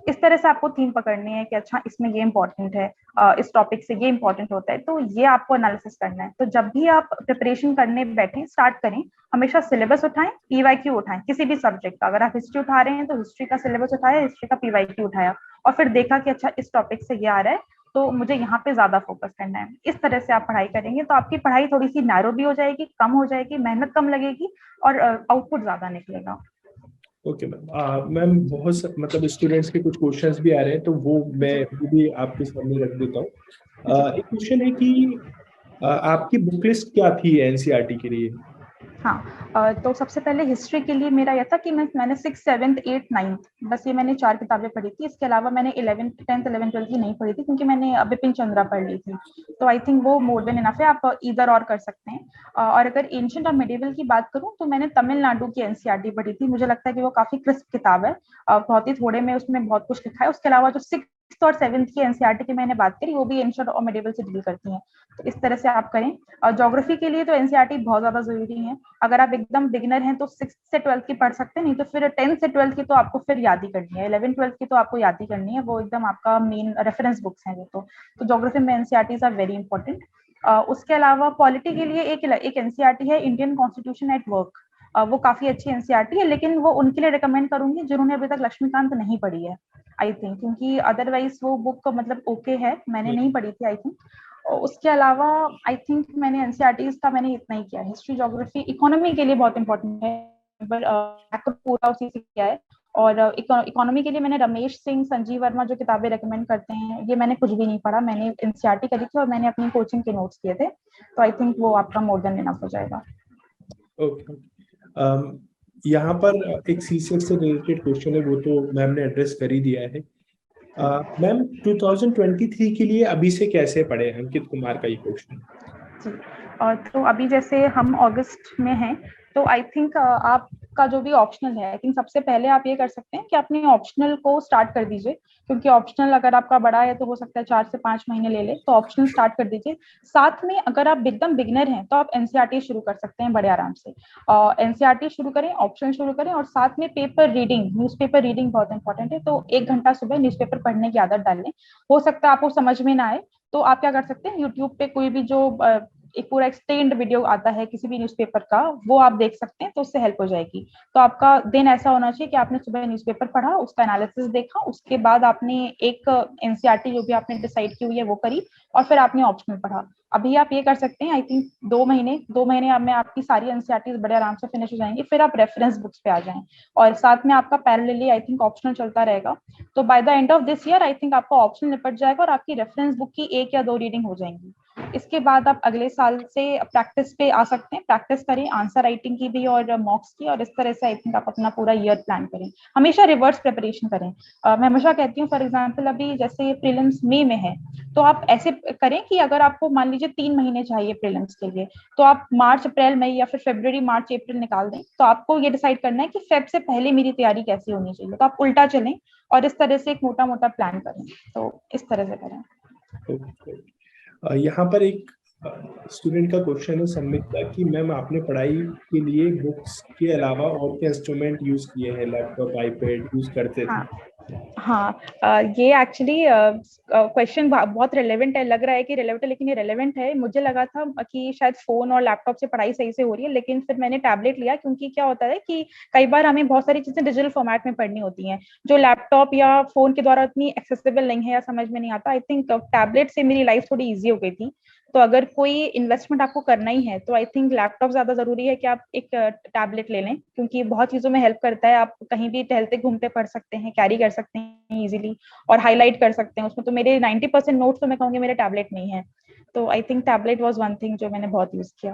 इस तरह से आपको थीम पकड़नी है कि अच्छा इसमें ये इंपॉर्टेंट है, इस टॉपिक से ये इंपॉर्टेंट होता है, तो ये आपको एनालिसिस करना है। तो जब भी आप प्रिपरेशन करने बैठे, स्टार्ट करें, हमेशा सिलेबस उठाएं, पीवाईक्यू उठाएं किसी भी सब्जेक्ट का। अगर आप हिस्ट्री उठा रहे हैं तो हिस्ट्री का सिलेबस उठाया, हिस्ट्री का पीवाईक्यू उठाया, और फिर देखा कि अच्छा इस टॉपिक से ये आ रहा है तो मुझे यहाँ पे ज्यादा फोकस करना है। इस तरह से आप पढ़ाई करेंगे तो आपकी पढ़ाई थोड़ी सी नैरो भी हो जाएगी, कम हो जाएगी, मेहनत कम लगेगी और आउटपुट ज्यादा निकलेगा। Okay ma'am. मैम बहुत मतलब स्टूडेंट्स के कुछ क्वेश्चंस भी आ रहे हैं, तो वो मैं जी वो भी आपके सामने रख देता हूँ। जी। एक क्वेश्चन है कि आपकी बुक लिस्ट क्या थी एनसीईआरटी के लिए? हाँ, तो सबसे पहले हिस्ट्री के लिए मेरा यह था कि मैंने 6, 7, 8, 9 बस ये मैंने 4 किताबें पढ़ी थी। इसके अलावा मैंने 11th, 10th, 11th, 12th की नहीं पढ़ी थी क्योंकि मैंने बिपिन चंद्रा पढ़ ली थी। तो आई थिंक वो मोर देन इनफ है, आप इधर और कर सकते हैं। और अगर एंशिएंट और मिडिवल की बात करूं तो मैंने तमिलनाडु की एनसीईआरटी पढ़ी थी। मुझे लगता है कि वो काफी क्रिस्प किताब है, बहुत ही थोड़े में उसमें बहुत कुछ लिखा है। उसके अलावा जो 6th और 7th की एनसीईआरटी की मैंने बात करी वो भी एंशिएंट और मिडिवल से डील करती हैं। तो इस तरह से आप करें। और ज्योग्राफी के लिए तो एनसीईआरटी बहुत ज्यादा जरूरी है। अगर आप एकदम बिगिनर हैं तो 6th से 12th की पढ़ सकते हैं, नहीं तो फिर 10th से 12th की तो आपको फिर याद ही करनी है, 11th 12th की तो आपको याद ही करनी है, वो एकदम आपका मेन रेफरेंस बुक्स हैं वो। तो ज्योग्राफी में एनसीईआरटीज आर वेरी इंपॉर्टेंट। उसके अलावा पॉलिटी के लिए एक एनसीईआरटी है, इंडियन कॉन्स्टिट्यूशन एट वर्क। वो काफी अच्छी एनसीईआरटी है, लेकिन वो उनके लिए रिकमेंड करूंगी जिन्होंने अभी तक लक्ष्मीकांत नहीं पढ़ी है, आई थिंक, क्योंकि अदरवाइज वो बुक मतलब ओके है, मैंने नहीं पढ़ी थी आई थिंक। उसके अलावा आई थिंक मैंने एनसीईआरटीज का मैंने इतना ही किया। हिस्ट्री, ज्योग्राफी, इकोनॉमी के लिए बहुत इंपॉर्टेंट है, पर पूरा उसी से किया है। और इकोनॉमी के लिए मैंने रमेश सिंह, संजीव वर्मा जो किताबें रेकमेंड करते हैं, ये मैंने कुछ भी नहीं पढ़ा, मैंने एनसीईआरटी करी थी और मैंने अपनी कोचिंग के नोट्स किए थे। तो आई थिंक वो आपका मोर देन इनफ हो जाएगा। ओके। यहाँ पर एक सीसेट से रिलेटेड क्वेश्चन है, वो तो मैम ने एड्रेस कर ही दिया है। मैम 2023 के लिए अभी से कैसे पढ़े? अंकित कुमार का ये क्वेश्चन। जी। और तो अभी जैसे हम अगस्त में हैं, तो आई थिंक आपका जो भी ऑप्शनल है, आई थिंक सबसे पहले आप ये कर सकते हैं कि अपने ऑप्शनल को स्टार्ट कर दीजिए। क्योंकि ऑप्शनल अगर आपका बड़ा है तो हो सकता है 4 से 5 महीने ले ले, तो ऑप्शनल स्टार्ट कर दीजिए। साथ में अगर आप एकदम बिगनर हैं तो आप एनसीईआरटी शुरू कर सकते हैं बड़े आराम से। एनसीईआरटी शुरू करें, ऑप्शनल शुरू करें, और साथ में पेपर रीडिंग, न्यूज़पेपर रीडिंग बहुत इंपॉर्टेंट है। तो 1 घंटा सुबह न्यूज़पेपर पढ़ने की आदत डाल लें। हो सकता है आपको समझ में ना आए, तो आप क्या कर सकते हैं, यूट्यूब पे कोई भी जो एक पूरा एक्सटेंड वीडियो आता है किसी भी न्यूज़पेपर का, वो आप देख सकते हैं, तो उससे हेल्प हो जाएगी। तो आपका दिन ऐसा होना चाहिए कि आपने सुबह न्यूज़पेपर पढ़ा, उसका एनालिसिस देखा, उसके बाद आपने एक एनसीईआरटी जो भी आपने डिसाइड की हुई है वो करी, और फिर आपने ऑप्शनल पढ़ा। अभी आप ये कर सकते हैं, आई थिंक 2 महीने में आपकी सारी एनसीईआरटी बड़े आराम से फिनिश हो जाएंगी। फिर आप रेफरेंस बुक्स पे आ जाएं, और साथ में आपका पैरेलली आई थिंक ऑप्शनल चलता रहेगा। तो by the end of this year I think आपका ऑप्शनल निपट जाएगा और आपकी रेफरेंस बुक की 1 या 2 रीडिंग हो जाएंगी। इसके बाद आप अगले साल से प्रैक्टिस पे आ सकते हैं, प्रैक्टिस करें आंसर राइटिंग की भी और मॉक्स की, और इस तरह से आई थिंक आप अपना पूरा ईयर प्लान करें। हमेशा रिवर्स प्रिपरेशन करें। मैं हमेशा कहती हूँ, फॉर एग्जाम्पल अभी जैसे प्रीलिम्स मई में है, तो आप ऐसे करें कि अगर आपको मान लीजिए 3 महीने चाहिए प्रीलिम्स के लिए, तो आप मार्च, अप्रैल, मई या फिर फरवरी, मार्च, अप्रैल निकाल दें। तो आपको ये डिसाइड करना है कि फेब से पहले मेरी तैयारी कैसी होनी चाहिए, तो आप उल्टा चलें और इस तरह से एक मोटा मोटा प्लान करें। तो इस तरह से करें। यहाँ पर एक स्टूडेंट का क्वेश्चन है सबमिट का कि मैम आपने पढ़ाई के लिए बुक्स के अलावा और क्या इंस्ट्रूमेंट यूज किए हैं? लैपटॉप, आईपैड यूज करते थे? हाँ हाँ, ये एक्चुअली क्वेश्चन बहुत रिलेवेंट है, लग रहा है कि रिलेवेंट है, लेकिन ये रिलेवेंट है। मुझे लगा था कि शायद फोन और लैपटॉप से पढ़ाई सही से हो रही है, लेकिन फिर मैंने टैबलेट लिया, क्योंकि क्या होता है कि कई बार हमें बहुत सारी चीजें डिजिटल फॉर्मेट में पढ़नी होती हैं जो लैपटॉप या फोन के द्वारा उतनी एक्सेसिबल नहीं है या समझ में नहीं आता। आई थिंक टैबलेट से मेरी लाइफ थोड़ी ईजी हो गई थी। तो अगर कोई इन्वेस्टमेंट आपको करना ही है तो आई थिंक लैपटॉप ज्यादा जरूरी है कि आप एक टैबलेट ले लें, क्योंकि बहुत चीजों में हेल्प करता है। आप कहीं भी टहलते घूमते पढ़ सकते हैं, कैरी कर सकते हैं इजीली, और हाईलाइट कर सकते हैं उसमें। तो मेरे 90% नोट्स तो मैं कहूँगी मेरे टैबलेट में ही है। तो I think tablet was one thing जो मैंने बहुत यूज किया।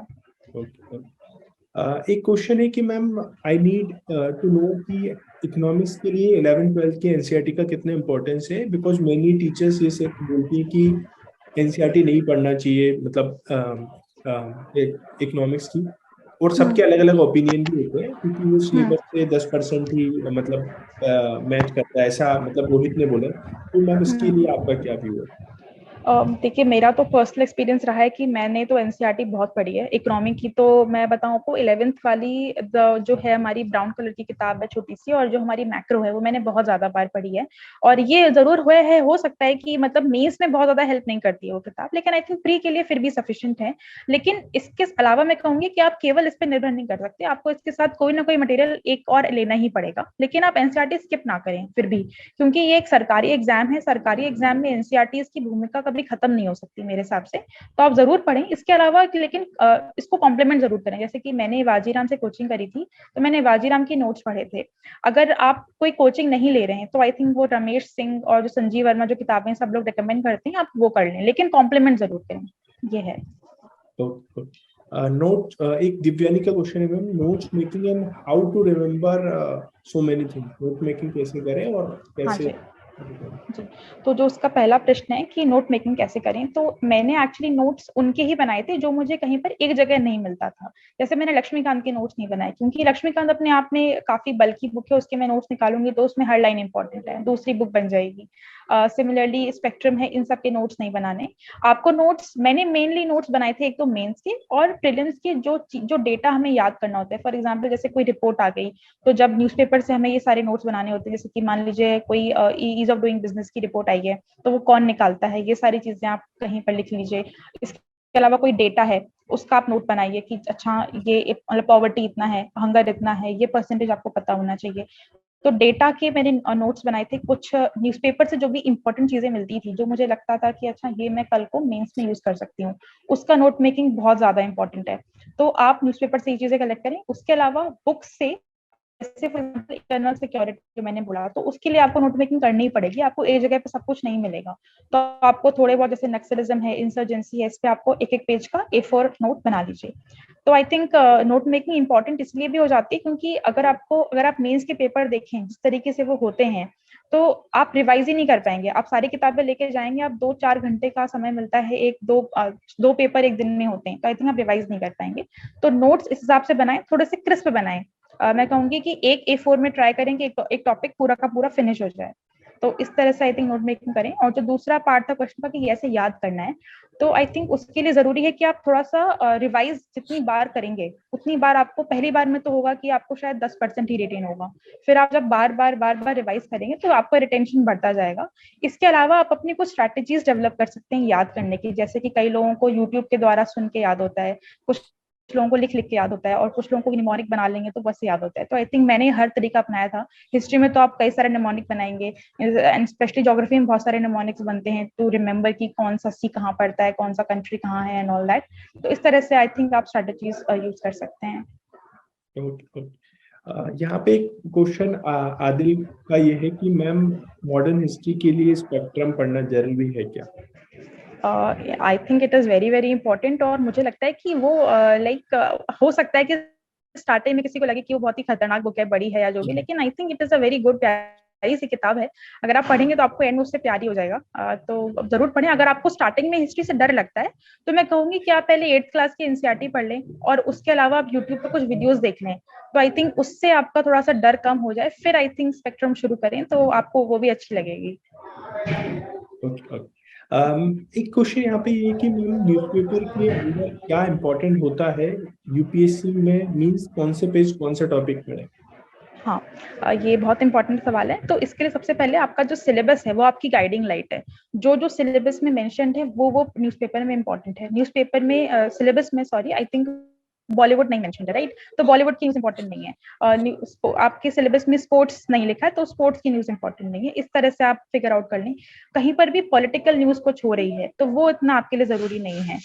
एक क्वेश्चन है कि ma'am I need to know कि इकोनॉमिक्स के लिए 11th 12th के एनसीईआरटी का कितना इंपॉर्टेंस है, बिकॉज मेनी टीचर्स ये सिर्फ बोलती हैं कि एनसीईआरटी नहीं पढ़ना चाहिए, मतलब इकोनॉमिक्स की। और सबके अलग अलग ओपिनियन भी होते हैं, क्योंकि वो सिलेबस से 10% ही मतलब मैच करता है, ऐसा मतलब रोहित ने बोला। तो मैम इसके लिए आपका क्या व्यू है? देखिए, मेरा तो पर्सनल एक्सपीरियंस रहा है कि मैंने तो एनसीईआरटी बहुत पढ़ी है। इकोनॉमी की तो मैं बताऊं आपको, 11th वाली जो है हमारी ब्राउन कलर की किताब है छोटी सी, और जो हमारी मैक्रो है वो मैंने बहुत ज्यादा बार पढ़ी है। और ये जरूर हुआ है, हो सकता है कि मतलब मेंस में बहुत ज्यादा हेल्प नहीं करती है वो किताब, लेकिन आई थिंक प्री के लिए फिर भी सफिशिएंट है। लेकिन इसके अलावा मैं कहूंगी कि आप केवल इस पर निर्भर नहीं कर सकते, आपको इसके साथ कोई ना कोई मटेरियल एक और लेना ही पड़ेगा। लेकिन आप एनसीईआरटी स्किप ना करें फिर भी, क्योंकि ये एक सरकारी एग्जाम है। सरकारी एग्जाम में एनसीईआरटी की भूमिका कभी खत्म नहीं हो सकती मेरे हिसाब से। तो आप जरूर पढ़ें इसके अलावा, लेकिन इसको कॉम्प्लीमेंट जरूर करें। जैसे कि मैंने वाजीराम से कोचिंग करी थी, तो मैंने वाजीराम के नोट्स पढ़े थे। अगर आप कोई कोचिंग नहीं ले रहे हैं तो आई थिंक वो रमेश सिंह और जो संजीव वर्मा जो किताबें सब लोग रिकमेंड करते हैं, आप वो कर लें, लेकिन कॉम्प्लीमेंट जरूर करें। ये है। तो नोट एक दिव्यानी का क्वेश्चन है ma'am, notes making and how to remember so many things, note making कैसे करें और हाँ कैसे जी। जी, तो जो उसका पहला प्रश्न है कि नोट मेकिंग कैसे करें, तो मैंने एक्चुअली नोट्स उनके ही बनाए थे जो मुझे कहीं पर एक जगह नहीं मिलता था। जैसे मैंने लक्ष्मीकांत के नोट्स नहीं बनाए, क्योंकि लक्ष्मीकांत अपने आप में काफी बल्कि बुक है, उसके मैं नोट्स निकालूंगी तो उसमें हर लाइन इंपॉर्टेंट है, दूसरी बुक बन जाएगी। सिमिलरली स्पेक्ट्रम है, इन सब के नोट्स नहीं बनाने। आपको नोट्स, मैंने मेनली नोट्स बनाए थे एक तो मेंस के और प्रीलिम्स के, जो डेटा हमें याद करना होता है। फॉर एग्जाम्पल जैसे कोई रिपोर्ट आ गई, तो जब न्यूज़पेपर से हमें ये सारे नोट्स बनाने होते हैं, जैसे कि मान लीजिए कोई ईज ऑफ डूइंग बिजनेस की रिपोर्ट आई है, तो वो कौन निकालता है, ये सारी चीजें आप कहीं पर लिख लीजिए। इसके अलावा कोई डेटा है, उसका आप नोट बनाइए कि अच्छा ये मतलब पॉवर्टी इतना है, हंगर इतना है, ये परसेंटेज आपको पता होना चाहिए। तो डेटा के मैंने नोट्स बनाए थे। कुछ न्यूज़पेपर से जो भी इंपॉर्टेंट चीजें मिलती थी, जो मुझे लगता था कि अच्छा ये मैं कल को मेंस में यूज कर सकती हूँ, उसका नोट मेकिंग बहुत ज्यादा इंपॉर्टेंट है। तो आप न्यूज़पेपर से ये चीजें कलेक्ट करें। उसके अलावा बुक से, जैसे फॉर एग्जाम्पल इंटरनल सिक्योरिटी जो मैंने बोला, तो उसके लिए आपको नोट मेकिंग करनी ही पड़ेगी। आपको एक जगह पे सब कुछ नहीं मिलेगा, तो आपको थोड़े बहुत, जैसे नक्सलिज्म है, इंसर्जेंसी है, इस पे आपको एक एक पेज का A4 नोट बना लीजिए। तो I think note making important इसलिए भी हो जाती है क्योंकि अगर आप मेंस के पेपर देखें जिस तरीके से वो होते हैं, तो आप रिवाइज ही नहीं कर पाएंगे। आप सारी किताबें लेके जाएंगे, आप 2-4 घंटे का समय मिलता है, दो पेपर एक दिन में होते हैं, तो आई थिंक आप रिवाइज नहीं कर पाएंगे। तो नोट्स इस हिसाब से बनाएं, थोड़े से क्रिस्प बनाएं। मैं कहूंगी कि एक A4 में ट्राई करें कि एक टॉपिक पूरा का पूरा फिनिश हो जाए। तो इस तरह से आई थिंक नोट मेकिंग करें। और जो दूसरा पार्ट था क्वेश्चन का कि कैसे याद करना है, तो आई थिंक उसके लिए जरूरी है कि आप थोड़ा सा रिवाइज जितनी बार करेंगे उतनी बार आपको, पहली बार में तो होगा कि आपको शायद 10% ही रिटेन होगा। फिर आप जब बार बार रिवाइज करेंगे तो आपका रिटेंशन बढ़ता जाएगा। इसके अलावा आप अपनी कुछ स्ट्रैटेजीज डेवलप कर सकते हैं याद करने की, जैसे कि कई लोगों को यूट्यूब के द्वारा सुन के याद होता है, कुछ लोगों को लिख लिख के याद होता है, और कुछ लोगों को निमोनिक बना लेंगे तो बस याद होता है। तो आई थिंक मैंने हर तरीका अपनाया था। हिस्ट्री में तो आप कई सारे निमोनिक बनाएंगे, एंड स्पेशली ज्योग्राफी में बहुत सारे निमोनिक्स बनते हैं टू रिमेम्बर कि कौन सा सी कहाँ पड़ता है, कौन सा कंट्री कहाँ है, एंड ऑल दैट। तो इस तरह से आई थिंक आप स्ट्रेटेजीज यूज कर सकते हैं। यहाँ पे एक क्वेश्चन आदिल का ये है कि मैम, मॉडर्न हिस्ट्री के लिए स्पेक्ट्रम पढ़ना जरूरी है क्या? आई think it is very very important, और मुझे लगता है कि वो हो सकता है कि स्टार्टिंग में किसी को लगे कि वो बहुत ही खतरनाक बुक है, बड़ी है या जो भी, लेकिन आई think it is a very good, प्यारी सी किताब है। अगर आप पढ़ेंगे तो आपको एंड उससे प्यारी हो जाएगा। तो जरूर पढ़ें। अगर आपको स्टार्टिंग में हिस्ट्री से डर लगता है, तो मैं कहूंगी कि आप पहले 8th क्लास की एनसीईआरटी पढ़ लें, और उसके अलावा आप यूट्यूब पर कुछ वीडियोस देख लें। तो आई थिंक उससे आपका थोड़ा सा डर कम हो जाए, फिर आई थिंक स्पेक्ट्रम शुरू करें तो आपको वो भी अच्छी लगेगी। ओके। एक क्वेश्चन यहाँ पे ये है कि मैम, न्यूज़पेपर के अंदर क्या इम्पोर्टेंट होता है यूपीएससी में, मींस कौन से पेज कौन सा टॉपिक पढ़े? हाँ, ये बहुत इंपॉर्टेंट सवाल है। तो इसके लिए सबसे पहले आपका जो सिलेबस है वो आपकी गाइडिंग लाइट है। जो जो सिलेबस में मेंशन्ड है वो न्यूज़पेपर में इंपॉर्टेंट है। न्यूज़पेपर में सिलेबस में, सॉरी, आई थिंक बॉलीवुड नहीं मेंशन है, राइट? तो बॉलीवुड की न्यूज इंपॉर्टेंट नहीं है। आपके सिलेबस में स्पोर्ट्स नहीं लिखा है तो स्पोर्ट्स की न्यूज इंपॉर्टेंट नहीं है। इस तरह से आप फिगर आउट कर लें। कहीं पर भी पॉलिटिकल न्यूज कुछ हो रही है तो वो इतना आपके लिए जरूरी नहीं है।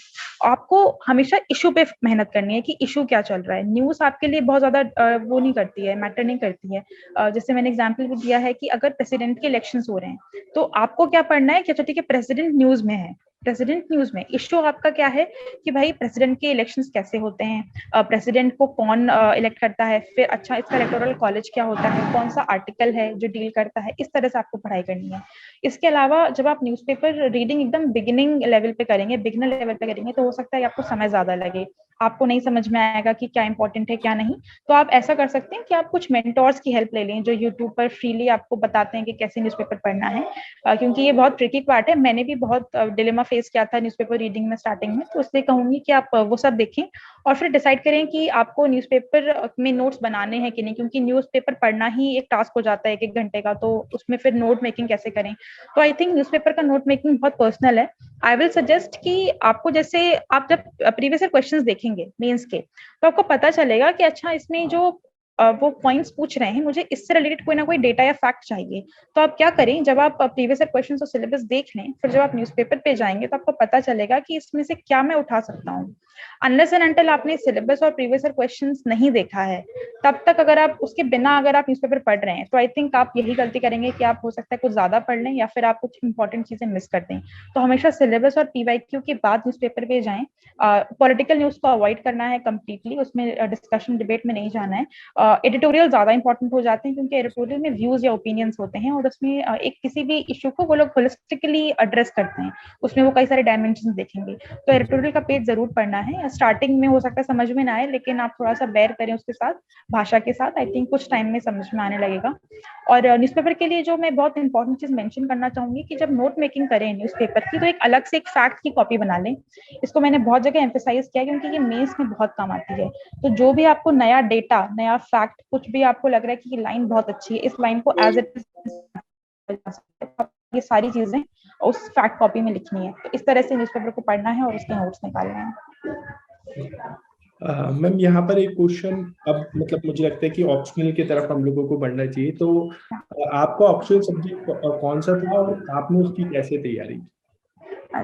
आपको हमेशा इशू पे मेहनत करनी है कि इशू क्या चल रहा है। न्यूज आपके लिए बहुत ज्यादा वो नहीं करती है, मैटर नहीं करती है। जैसे मैंने एग्जाम्पल भी दिया है कि अगर प्रेसिडेंट के इलेक्शंस हो रहे हैं, तो आपको क्या पढ़ना है कि अच्छा ठीक है, प्रेसिडेंट न्यूज में है, प्रेसिडेंट न्यूज में इशू आपका क्या है कि भाई प्रेसिडेंट के इलेक्शंस कैसे होते हैं, प्रेसिडेंट को कौन इलेक्ट करता है, फिर अच्छा इसका इलेक्टोरल कॉलेज क्या होता है, कौन सा आर्टिकल है जो डील करता है। इस तरह से आपको पढ़ाई करनी है। इसके अलावा जब आप न्यूज़पेपर रीडिंग एकदम बिगिनिंग लेवल पे करेंगे, बिगिनर लेवल पे करेंगे, तो हो सकता है आपको समय ज्यादा लगे। आपको नहीं समझ में आएगा कि क्या इंपॉर्टेंट है क्या नहीं, तो आप ऐसा कर सकते हैं कि आप कुछ मेंटोर्स की हेल्प ले लें जो यूट्यूब पर फ्रीली आपको बताते हैं कि कैसे न्यूज़पेपर पढ़ना है। क्योंकि ये बहुत ट्रिकी पार्ट है, मैंने भी बहुत डिलेमा फेस किया था न्यूज़पेपर रीडिंग में स्टार्टिंग में, तो इसलिए कहूंगी कि आप वो सब देखें और फिर डिसाइड करें कि आपको न्यूज़पेपर में नोट्स बनाने हैं कि नहीं, क्योंकि न्यूज़पेपर पढ़ना ही एक टास्क हो जाता है 1-1 घंटे का, तो उसमें फिर नोट मेकिंग कैसे करें। तो आई थिंक न्यूज़पेपर का नोट मेकिंग बहुत पर्सनल है। आई विल सजेस्ट कि आपको, जैसे आप जब प्रीवियस क्वेश्चंस देखेंगे मेंस के, तो आपको पता चलेगा कि अच्छा इसमें जो वो पॉइंट्स पूछ रहे हैं, मुझे इससे रिलेटेड कोई ना कोई डेटा या फैक्ट चाहिए। तो आप क्या करें, जब आप प्रीवियस क्वेश्चन और सिलेबस देख लें, फिर जब आप न्यूज़पेपर पे जाएंगे तो आपको पता चलेगा कि इसमें से क्या मैं उठा सकता हूँ। अनलेस एंड अनटिल आपने सिलेबस और प्रीवियस क्वेश्चंस नहीं देखा है, तब तक अगर आप उसके बिना अगर आप न्यूज़पेपर पढ़ रहे हैं, तो आई थिंक आप यही गलती करेंगे कि आप हो सकता है कुछ ज्यादा पढ़ लें या फिर आप कुछ इंपॉर्टेंट चीजें मिस कर दें। तो हमेशा सिलेबस और पीवाईक्यू के बाद न्यूज़पेपर पे जाएं। पॉलिटिकल न्यूज को अवॉइड करना है कंप्लीटली, उसमें डिस्कशन डिबेट में नहीं जाना है। एडिटोरियल ज्यादा इंपॉर्टेंट हो जाते हैं, क्योंकि एडिटोरियल में व्यूज या ओपिनियंस होते हैं और उसमें एक किसी भी इशू को वो लोग होलिस्टिकली एड्रेस करते हैं, उसमें वो कई सारे डायमेंशन देखेंगे। तो एडिटोरियल का पेज जरूर पढ़ना है। स्टार्टिंग में हो सकता है समझ में ना आए, लेकिन आप थोड़ा सा बेयर करें उसके साथ, भाषा के साथ, आई थिंक कुछ टाइम में समझ में आने लगेगा। और न्यूज़पेपर के लिए जो मैं बहुत इंपॉर्टेंट चीज मेंशन करना चाहूंगी कि जब नोट मेकिंग करें न्यूज़पेपर की, तो एक अलग से एक फैक्ट की कॉपी बना लें। इसको मैंने बहुत जगह एम्फेसाइज किया क्योंकि ये मेंस में बहुत काम आती है। तो जो भी आपको नया डेटा, नया फैक्ट, कुछ भी आपको लग रहा है कि ये लाइन बहुत अच्छी है, इस लाइन को एज इट इज, ये सारी चीजें उस फैक्ट कॉपी में लिखनी है। तो इस तरह से न्यूज़पेपर को पढ़ना है और उसके नोट्स निकालने हैं। मैम यहाँ पर एक क्वेश्चन, अब मतलब मुझे लगता है कि ऑप्शनल की तरफ हम लोगों को बढ़ना चाहिए, तो आपका ऑप्शनल सब्जेक्ट कौन सा था और आपने उसकी कैसे तैयारी की?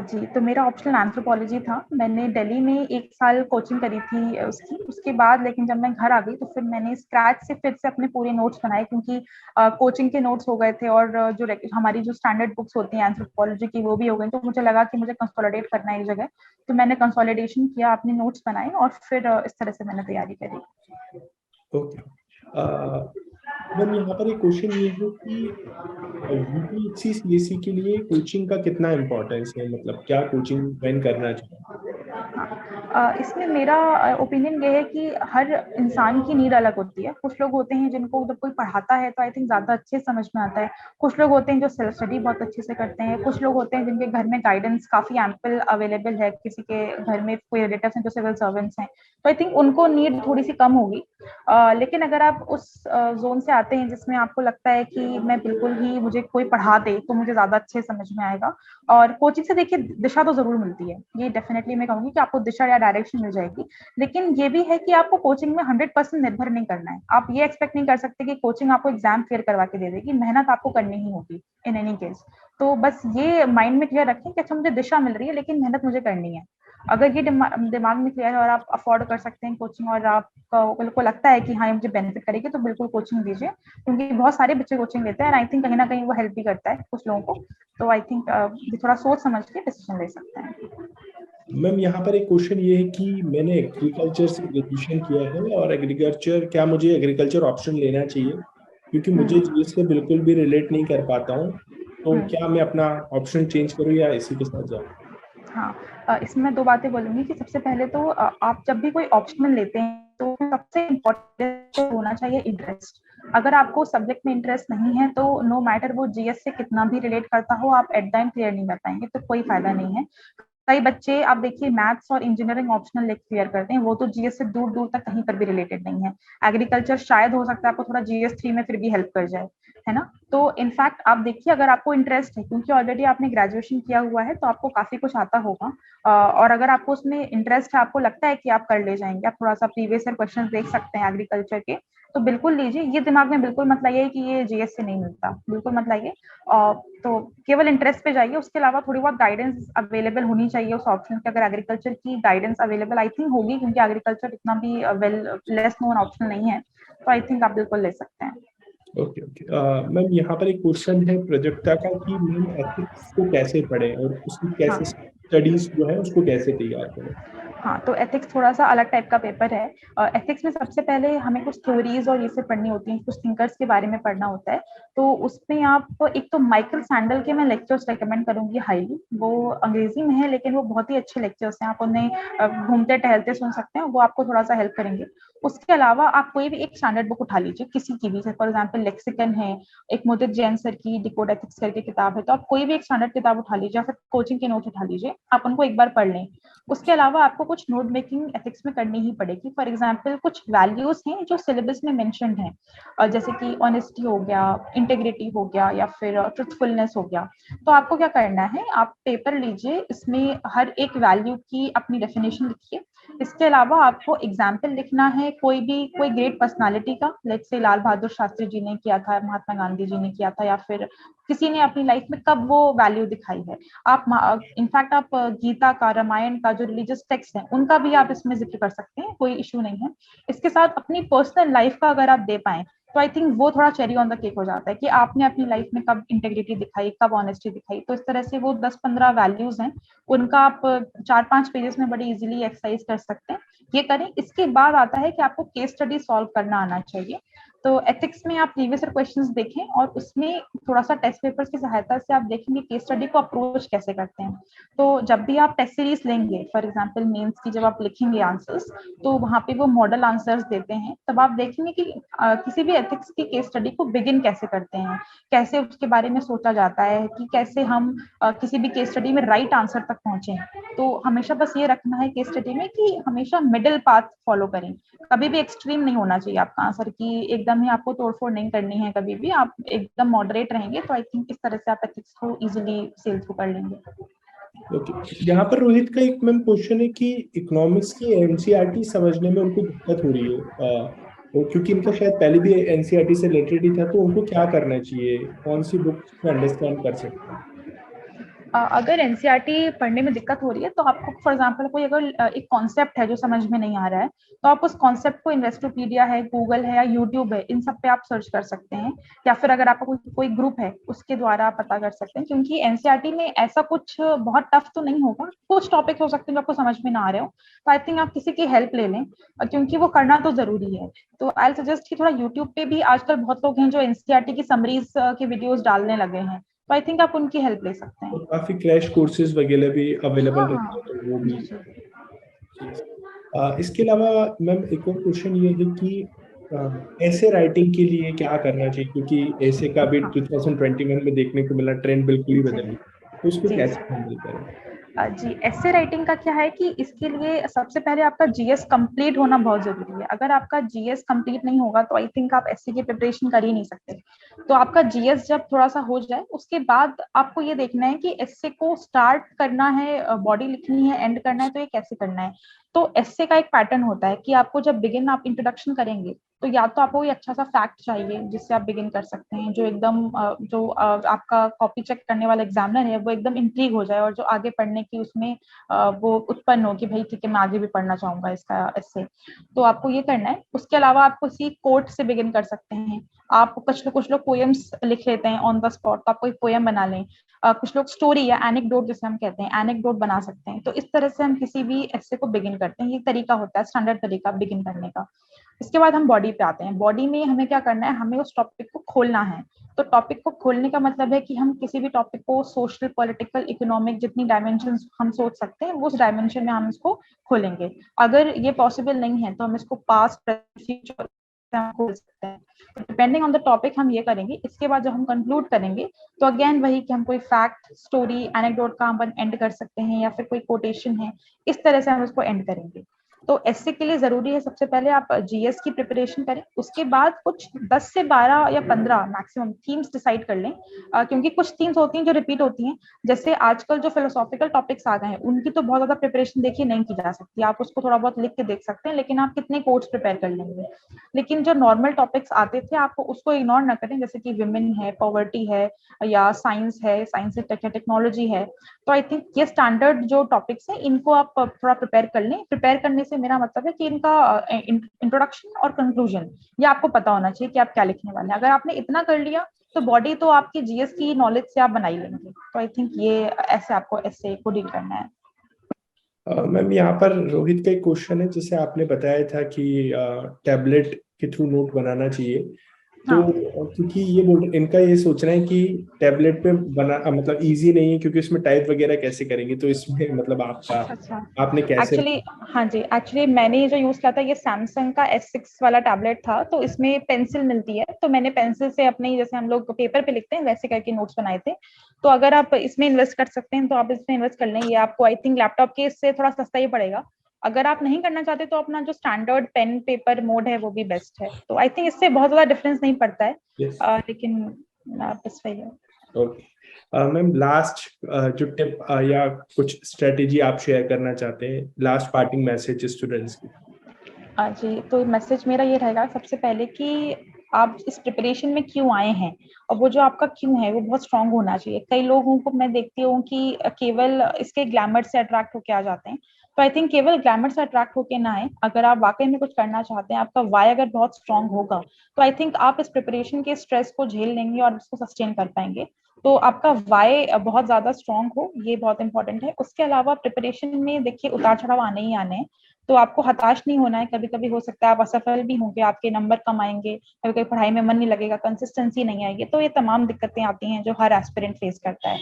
जी, तो मेरा ऑप्शनल एंथ्रोपोलॉजी था। मैंने दिल्ली में 1 साल कोचिंग करी थी उसकी। उसके बाद लेकिन जब मैं घर आ गई तो फिर मैंने स्क्रैच से फिर से अपने पूरे नोट्स बनाए, क्योंकि कोचिंग के नोट्स हो गए थे और जो हमारी जो स्टैंडर्ड बुक्स होती हैं एंथ्रोपोलॉजी की वो भी हो गई। तो मुझे लगा कि मुझे कंसोलिडेट करना है एक जगह, तो मैंने कंसोलिडेशन किया, अपने नोट्स बनाए और फिर इस तरह से मैंने तैयारी करी। ओके मैम, यहाँ पर एक क्वेश्चन ये है कि यूपीएससी सीएससी के लिए कोचिंग का कितना इम्पोर्टेंस है, मतलब क्या कोचिंग ज्वाइन करना चाहिए? इसमें मेरा ओपिनियन ये है कि हर इंसान की नीड अलग होती है। कुछ लोग होते हैं जिनको जब कोई पढ़ाता है तो आई थिंक ज्यादा अच्छे समझ में आता है। कुछ लोग होते हैं जो सेल्फ स्टडी बहुत अच्छे से करते हैं। कुछ लोग होते हैं जिनके घर में गाइडेंस काफी एम्पल अवेलेबल है, किसी के घर में कोई रिलेटिव्स हैं जो सिविल सर्वेंट्स हैं, तो आई थिंक उनको नीड थोड़ी सी कम होगी। लेकिन अगर आप उस जोन से आते हैं जिसमें आपको लगता है कि मैं बिल्कुल ही, मुझे कोई पढ़ा दे तो मुझे ज्यादा अच्छे समझ में आएगा, और कोचिंग से देखिए दिशा तो जरूर मिलती है, ये डेफिनेटली मैं कहूंगी कि आपको दिशा या डायरेक्शन मिल जाएगी। लेकिन ये भी है कि आपको कोचिंग में 100% निर्भर नहीं करना है। आप ये एक्सपेक्ट नहीं कर सकते कि कोचिंग आपको एग्जाम क्लियर करवा के दे देगी, मेहनत आपको करनी ही होगी इन एनी केस। तो बस ये माइंड में क्लियर रखें कि अच्छा मुझे दिशा मिल रही है लेकिन मेहनत मुझे करनी है। अगर ये दिमाग में क्लियर है और आप अफोर्ड कर सकते हैं कोचिंग, और आपको लगता है कि हाँ ये मुझे बेनिफिट करेगी, तो बिल्कुल कोचिंग दीजिए, क्योंकि बहुत सारे बच्चे कोचिंग लेते हैं और आई थिंक कहीं ना कहीं वो हेल्प भी करता है कुछ लोगों को। तो आई थिंक थोड़ा सोच समझ के डिसीजन ले सकते हैं। मैम यहाँ पर एक क्वेश्चन ये है कि मैंने एग्रीकल्चर से ग्रेजुएशन किया है, और एग्रीकल्चर, क्या मुझे एग्रीकल्चर ऑप्शन लेना चाहिए, क्योंकि मुझे जीएस से बिल्कुल भी रिलेट नहीं कर पाता हूँ, तो क्या मैं अपना ऑप्शन चेंज करूँ या इसी के साथ जाऊँ? हाँ, इसमें मैं 2 बातें बोलूंगी कि सबसे पहले तो आप जब भी कोई ऑप्शनल लेते हैं तो सबसे इम्पोर्टेंट होना चाहिए इंटरेस्ट। अगर आपको सब्जेक्ट में इंटरेस्ट नहीं है तो नो मैटर वो जीएस से कितना भी रिलेट करता हो, आप एट टाइम क्लियर नहीं कर पाएंगे, तो कोई फायदा नहीं है। कई बच्चे आप देखिए मैथ्स और इंजीनियरिंग ऑप्शनल लेके क्लियर करते हैं, वो तो जीएस से दूर दूर तक कहीं पर भी रिलेटेड नहीं है। एग्रीकल्चर शायद हो सकता है आपको थोड़ा जीएस 3 में फिर भी हेल्प कर जाए, है ना। तो इनफैक्ट आप देखिए अगर आपको इंटरेस्ट है, क्योंकि ऑलरेडी आपने ग्रेजुएशन किया हुआ है तो आपको काफी कुछ आता होगा, और अगर आपको उसमें इंटरेस्ट है, आपको लगता है कि आप कर ले जाएंगे, आप थोड़ा सा प्रीवियस ईयर क्वेश्चन देख सकते हैं एग्रीकल्चर के, तो बिल्कुल लीजिए। ये दिमाग में बिल्कुल मत लाइए कि ये जीएस से नहीं मिलता, बिल्कुल मत लाइए। तो केवल इंटरेस्ट पे जाइए, उसके अलावा थोड़ी बहुत गाइडेंस अवेलेबल होनी चाहिए उस ऑप्शन की। अगर एग्रीकल्चर की गाइडेंस अवेलेबल आई थिंक होगी, क्योंकि एग्रीकल्चर इतना भी वेल लेस नोन ऑप्शन नहीं है, तो आई थिंक आप बिल्कुल ले सकते हैं। ओके ओके मैम, यहाँ पर एक क्वेश्चन है प्रोजेक्टा का कि मैम एथिक्स को कैसे पढ़ें और उसकी कैसे हाँ, स्टडीज जो है उसको कैसे तैयार करें? हाँ, तो एथिक्स थोड़ा सा अलग टाइप का पेपर है। एथिक्स में सबसे पहले हमें कुछ थ्योरीज और ये सब पढ़नी होती हैं, कुछ थिंकर्स के बारे में पढ़ना होता है। तो उसमें आप एक तो माइकल सैंडल के मैं लेक्चर्स रेकमेंड करूंगी हाईली। वो अंग्रेजी में है लेकिन वो बहुत ही अच्छे लेक्चर्स हैं, आप उन्हें घूमते टहलते सुन सकते हैं, वो आपको थोड़ा सा हेल्प करेंगे। उसके अलावा आप कोई भी एक स्टैंडर्ड बुक उठा लीजिए, किसी की भी, फॉर एग्जाम्पल लेक्सिकन है, एक मोदित जैन सर की डिकोड एथिक्स करके किताब है, तो आप कोई भी एक स्टैंडर्ड किताब उठा लीजिए या फिर कोचिंग के नोट उठा लीजिए, आप उनको एक बार पढ़ लें। उसके अलावा आपको कुछ नोट मेकिंग एथिक्स में करनी ही पड़ेगी। फॉर एग्जाम्पल कुछ वैल्यूज हैं जो सिलेबस में मेंशन्ड हैं, जैसे कि ऑनेस्टी हो गया, इंटेग्रिटी हो गया, या फिर ट्रुथफुलनेस हो गया। तो आपको क्या करना है, आप पेपर लीजिए, इसमें हर एक वैल्यू की अपनी डेफिनेशन लिखिए। इसके अलावा आपको एग्जाम्पल लिखना है कोई ग्रेट पर्सनालिटी का, लेट्स से लाल बहादुर शास्त्री जी ने किया था, महात्मा गांधी जी ने किया था, या फिर किसी ने अपनी लाइफ में कब वो वैल्यू दिखाई है। आप इनफैक्ट आप गीता का, रामायण का जो रिलीजियस टेक्स्ट है उनका भी आप इसमें जिक्र कर सकते हैं, कोई इशू नहीं है। इसके साथ अपनी पर्सनल लाइफ का अगर आप दे पाए तो आई थिंक वो थोड़ा चेरी ऑन द केक हो जाता है कि आपने अपनी लाइफ में कब इंटेग्रिटी दिखाई, कब ऑनेस्टी दिखाई। तो इस तरह से वो 10-15 वैल्यूज हैं, उनका आप 4-5 पेजेस में बड़ी इजीली एक्सरसाइज कर सकते हैं। ये करें। इसके बाद आता है कि आपको केस स्टडी सॉल्व करना आना चाहिए। तो एथिक्स में आप प्रीवियस ईयर क्वेश्चंस देखें और उसमें थोड़ा सा टेस्ट पेपर्स की सहायता से आप देखेंगे केस स्टडी को अप्रोच कैसे करते हैं। तो जब भी आप टेस्ट सीरीज लेंगे, फॉर एग्जांपल मेंस की, जब आप लिखेंगे आंसर्स, तो वहां पे वो मॉडल आंसर्स देते हैं, तब आप देखेंगे कि किसी भी एथिक्स की केस स्टडी को बिगिन कैसे करते हैं, कैसे उसके बारे में सोचा जाता है कि कैसे हम किसी भी केस स्टडी में राइट आंसर तक पहुंचे। तो हमेशा बस ये रखना है केस स्टडी में कि हमेशा मिडिल पाथ फॉलो करें, कभी भी एक्सट्रीम नहीं होना चाहिए आपका आंसर की एकदम ही आपको तोड़फोड़ नहीं करनी है, कभी भी आप एकदम मॉडरेट रहेंगे तो आई थिंक इस तरह से आप एथिक्स को इजीली सेल थ्रू कर लेंगे। ओके, यहाँ पर रोहित का एक मैम क्वेश्चन है कि इकोनॉमिक्स की एनसीईआरटी समझने में उनको दिक्कत हो रही है, क्योंकि इनका शायद पहले भी एनसीईआरटी से रिलेटेड ही था, तो उनको क्या करना चाहिए, कौन सी बुक में अंडरस्टैंड कर सकते हैं? अगर एनसीईआरटी पढ़ने में दिक्कत हो रही है तो आपको फॉर एग्जांपल कोई अगर एक कॉन्सेप्ट है जो समझ में नहीं आ रहा है, तो आप उस कॉन्सेप्ट को इन्वेस्टोपीडिया है, गूगल है या यूट्यूब है, इन सब पे आप सर्च कर सकते हैं। या फिर अगर आपका कोई ग्रुप है उसके द्वारा आप पता कर सकते हैं, क्योंकि एनसीईआरटी में ऐसा कुछ बहुत टफ तो नहीं होगा, कुछ टॉपिक हो सकते हैं जो आपको समझ में ना आ रहे हो, तो आई थिंक आप किसी की हेल्प ले लें, क्योंकि वो करना तो जरूरी है। तो आई सजेस्ट कि थोड़ा यूट्यूब पे भी आजकल बहुत लोग हैं जो एनसीईआरटी की समरीज के वीडियोस डालने लगे हैं, तो आई थिंक आप उनकी हेल्प ले सकते तो हैं। काफी क्रैश कोर्सेज वगैरह भी अवेलेबल हाँ रहते हाँ। हैं, तो वो भी जी जी। चीज। इसके अलावा मैम एक और क्वेश्चन ये है कि ऐसे राइटिंग के लिए क्या करना चाहिए, क्योंकि ऐसे का भी हाँ 2021 में देखने को मिला, ट्रेंड बिल्कुल ही जी बदल गया, तो उसको जी कैसे जी। हैंडल करें? जी, एस्से राइटिंग का क्या है कि इसके लिए सबसे पहले आपका जीएस कंप्लीट होना बहुत जरूरी है। अगर आपका जीएस कंप्लीट नहीं होगा तो आई थिंक आप एस्से की प्रिपरेशन कर ही नहीं सकते। तो आपका जीएस जब थोड़ा सा हो जाए उसके बाद आपको ये देखना है कि एस्से को स्टार्ट करना है, बॉडी लिखनी है, एंड करना है, तो ये कैसे करना है। तो एस्से का एक पैटर्न होता है कि आपको जब बिगिन आप इंट्रोडक्शन करेंगे तो या तो आपको ये अच्छा सा फैक्ट चाहिए जिससे आप बिगिन कर सकते हैं, जो एकदम आपका कॉपी चेक करने वाला एग्जामिनर है वो एकदम इंट्रीग हो जाए और जो आगे पढ़ने की उसमें वो उत्पन्न हो कि भाई ठीक है मैं आगे भी पढ़ना चाहूंगा इसका इससे। तो आपको ये करना है। उसके अलावा आप किसी कोट से बिगिन कर सकते हैं। आप कुछ लोग पोएम्स लिख लेते हैं ऑन द स्पॉट, तो आप कोई पोएम बना लें। कुछ लोग स्टोरी या एनेक्डोट जिसे हम कहते हैं, एनेक्डोट बना सकते हैं। तो इस तरह से हम किसी भी ऐसे को बिगिन करते हैं, ये तरीका होता है स्टैंडर्ड तरीका बिगिन करने का। इसके बाद हम बॉडी पे आते हैं। बॉडी में हमें क्या करना है, हमें उस टॉपिक को खोलना है। तो टॉपिक को खोलने का मतलब है कि हम किसी भी टॉपिक को सोशल, पॉलिटिकल, इकोनॉमिक जितनी डायमेंशन हम सोच सकते हैं वो उस डायमेंशन में हम इसको खोलेंगे। अगर ये पॉसिबल नहीं है तो हम इसको पास्ट, प्रेजेंट, फ्यूचर खोल सकते हैं। डिपेंडिंग ऑन द टॉपिक हम ये करेंगे। इसके बाद जब हम कंक्लूड करेंगे तो अगेन वही कि हम कोई फैक्ट, स्टोरी, एनेक्डोट का हम एंड कर सकते हैं या फिर कोई कोटेशन है, इस तरह से हम उसको एंड करेंगे। तो एसए के लिए जरूरी है सबसे पहले आप जीएस की प्रिपरेशन करें। उसके बाद कुछ 10 से 12 या 15 मैक्सिमम थीम्स डिसाइड कर लें, क्योंकि कुछ थीम्स होती हैं जो रिपीट होती हैं। जैसे आजकल जो फिलोसॉफिकल टॉपिक्स आ गए हैं उनकी तो बहुत ज्यादा प्रिपरेशन देखिए नहीं की जा सकती, आप उसको थोड़ा बहुत लिख के देख सकते हैं, लेकिन आप कितने कोर्स प्रिपेयर कर लेंगे। लेकिन जो नॉर्मल टॉपिक्स आते थे आपको उसको इग्नोर ना करें, जैसे कि विमेन है, पॉवर्टी है, या साइंस है, साइंस टेक्नोलॉजी है। तो आई थिंक ये स्टैंडर्ड जो टॉपिक्स हैं इनको आप थोड़ा प्रिपेयर कर लें। प्रिपेयर करने से मेरा मतलब है कि इनका इंट्रोडक्शन और कंक्लूजन ये आपको पता होना चाहिए कि आप क्या लिखने वाले हैं। अगर आपने इतना कर लिया तो बॉडी तो आपकी जीएस की नॉलेज से आप बना ही लेंगे। तो आई थिंक ये ऐसे आपको ऐसे को डील करना है। मैम यहाँ पर रोहित का एक क्वेश्चन है, जैसे आपने बताया था कि टैबलेट के थ्रू नोट बनाना चाहिए, तो हाँ। क्योंकि ये बोल इनका ये सोचना है कि टैबलेट पे बना मतलब इजी नहीं है, क्योंकि इसमें टाइप वगैरह कैसे करेंगे, तो इसमें मतलब आपका अच्छा अच्छा। आपने कैसे। एक्चुअली हाँ जी, एक्चुअली मैंने ये जो यूज किया था ये सैमसंग का S6 वाला टैबलेट था, तो इसमें पेंसिल मिलती है, तो मैंने पेंसिल से अपने जैसे हम लोग पेपर पे लिखते हैं वैसे करके नोट्स बनाए थे। तो अगर आप इसमें इन्वेस्ट कर सकते हैं तो आप इसमें इन्वेस्ट कर लें, ये आपको आई थिंक लैपटॉप के इससे थोड़ा सस्ता ही पड़ेगा। अगर आप नहीं करना चाहते तो अपना जो स्टैंडर्ड पेन पेपर मोड है वो भी बेस्ट है, तो आई थिंक इससे बहुत ज्यादा डिफरेंस नहीं पड़ता है। यस। लेकिन बस वही है। ओके मैम, लास्ट जो टिप या कुछ स्ट्रेटेजी आप शेयर करना चाहते हैं, लास्ट पार्टिंग मैसेज स्टूडेंट्स की। जी, तो मैसेज मेरा ये रहेगा सबसे पहले कि आप इस प्रिपरेशन में क्यों आए हैं, और वो जो आपका क्यों है वो बहुत स्ट्रांग होना चाहिए। कई लोगों को मैं देखती हूँ कि केवल इसके ग्लैमर से अट्रैक्ट होके आ जाते हैं, तो आई थिंक केवल ग्लैमर से अट्रैक्ट होके ना आए। अगर आप वाकई में कुछ करना चाहते हैं, आपका वाई अगर बहुत स्ट्रांग होगा, तो आई थिंक आप इस प्रिपरेशन के स्ट्रेस को झेल लेंगे और इसको सस्टेन कर पाएंगे। तो आपका वाई बहुत ज्यादा स्ट्रांग हो, ये बहुत इंपॉर्टेंट है। उसके अलावा प्रिपरेशन में देखिए उतार चढ़ाव आने ही आने हैं, तो आपको हताश नहीं होना है। कभी कभी हो सकता है आप असफल भी होंगे, आपके नंबर कम आएंगे, कभी कभी पढ़ाई में मन नहीं लगेगा, कंसिस्टेंसी नहीं आएगी, तो ये तमाम दिक्कतें आती हैं जो हर एस्पिरेंट फेस करता है।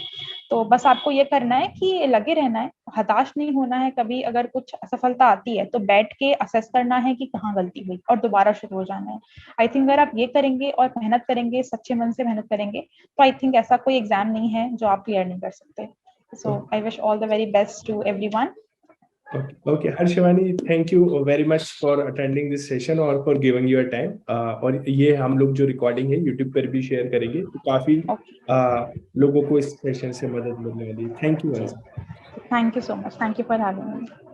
तो बस आपको ये करना है कि लगे रहना है, हताश नहीं होना है। कभी अगर कुछ असफलता आती है तो बैठ के असेस करना है कि कहाँ गलती हुई और दोबारा शुरू हो जाना है। आई थिंक अगर आप ये करेंगे और मेहनत करेंगे, सच्चे मन से मेहनत करेंगे, तो आई थिंक ऐसा कोई एग्जाम नहीं है जो आप क्लियर नहीं कर सकते। So I wish all the very best to everyone. Okay okay, Harshvani, thank you very much for attending this session और फॉर गिविंग योर टाइम। और ये हम लोग जो रिकॉर्डिंग है यूट्यूब पर भी शेयर करेंगे, तो काफी लोगों को इस सेशन से मदद मिलने वाली है। Thank you once. Thank you so much. Thank you for having me.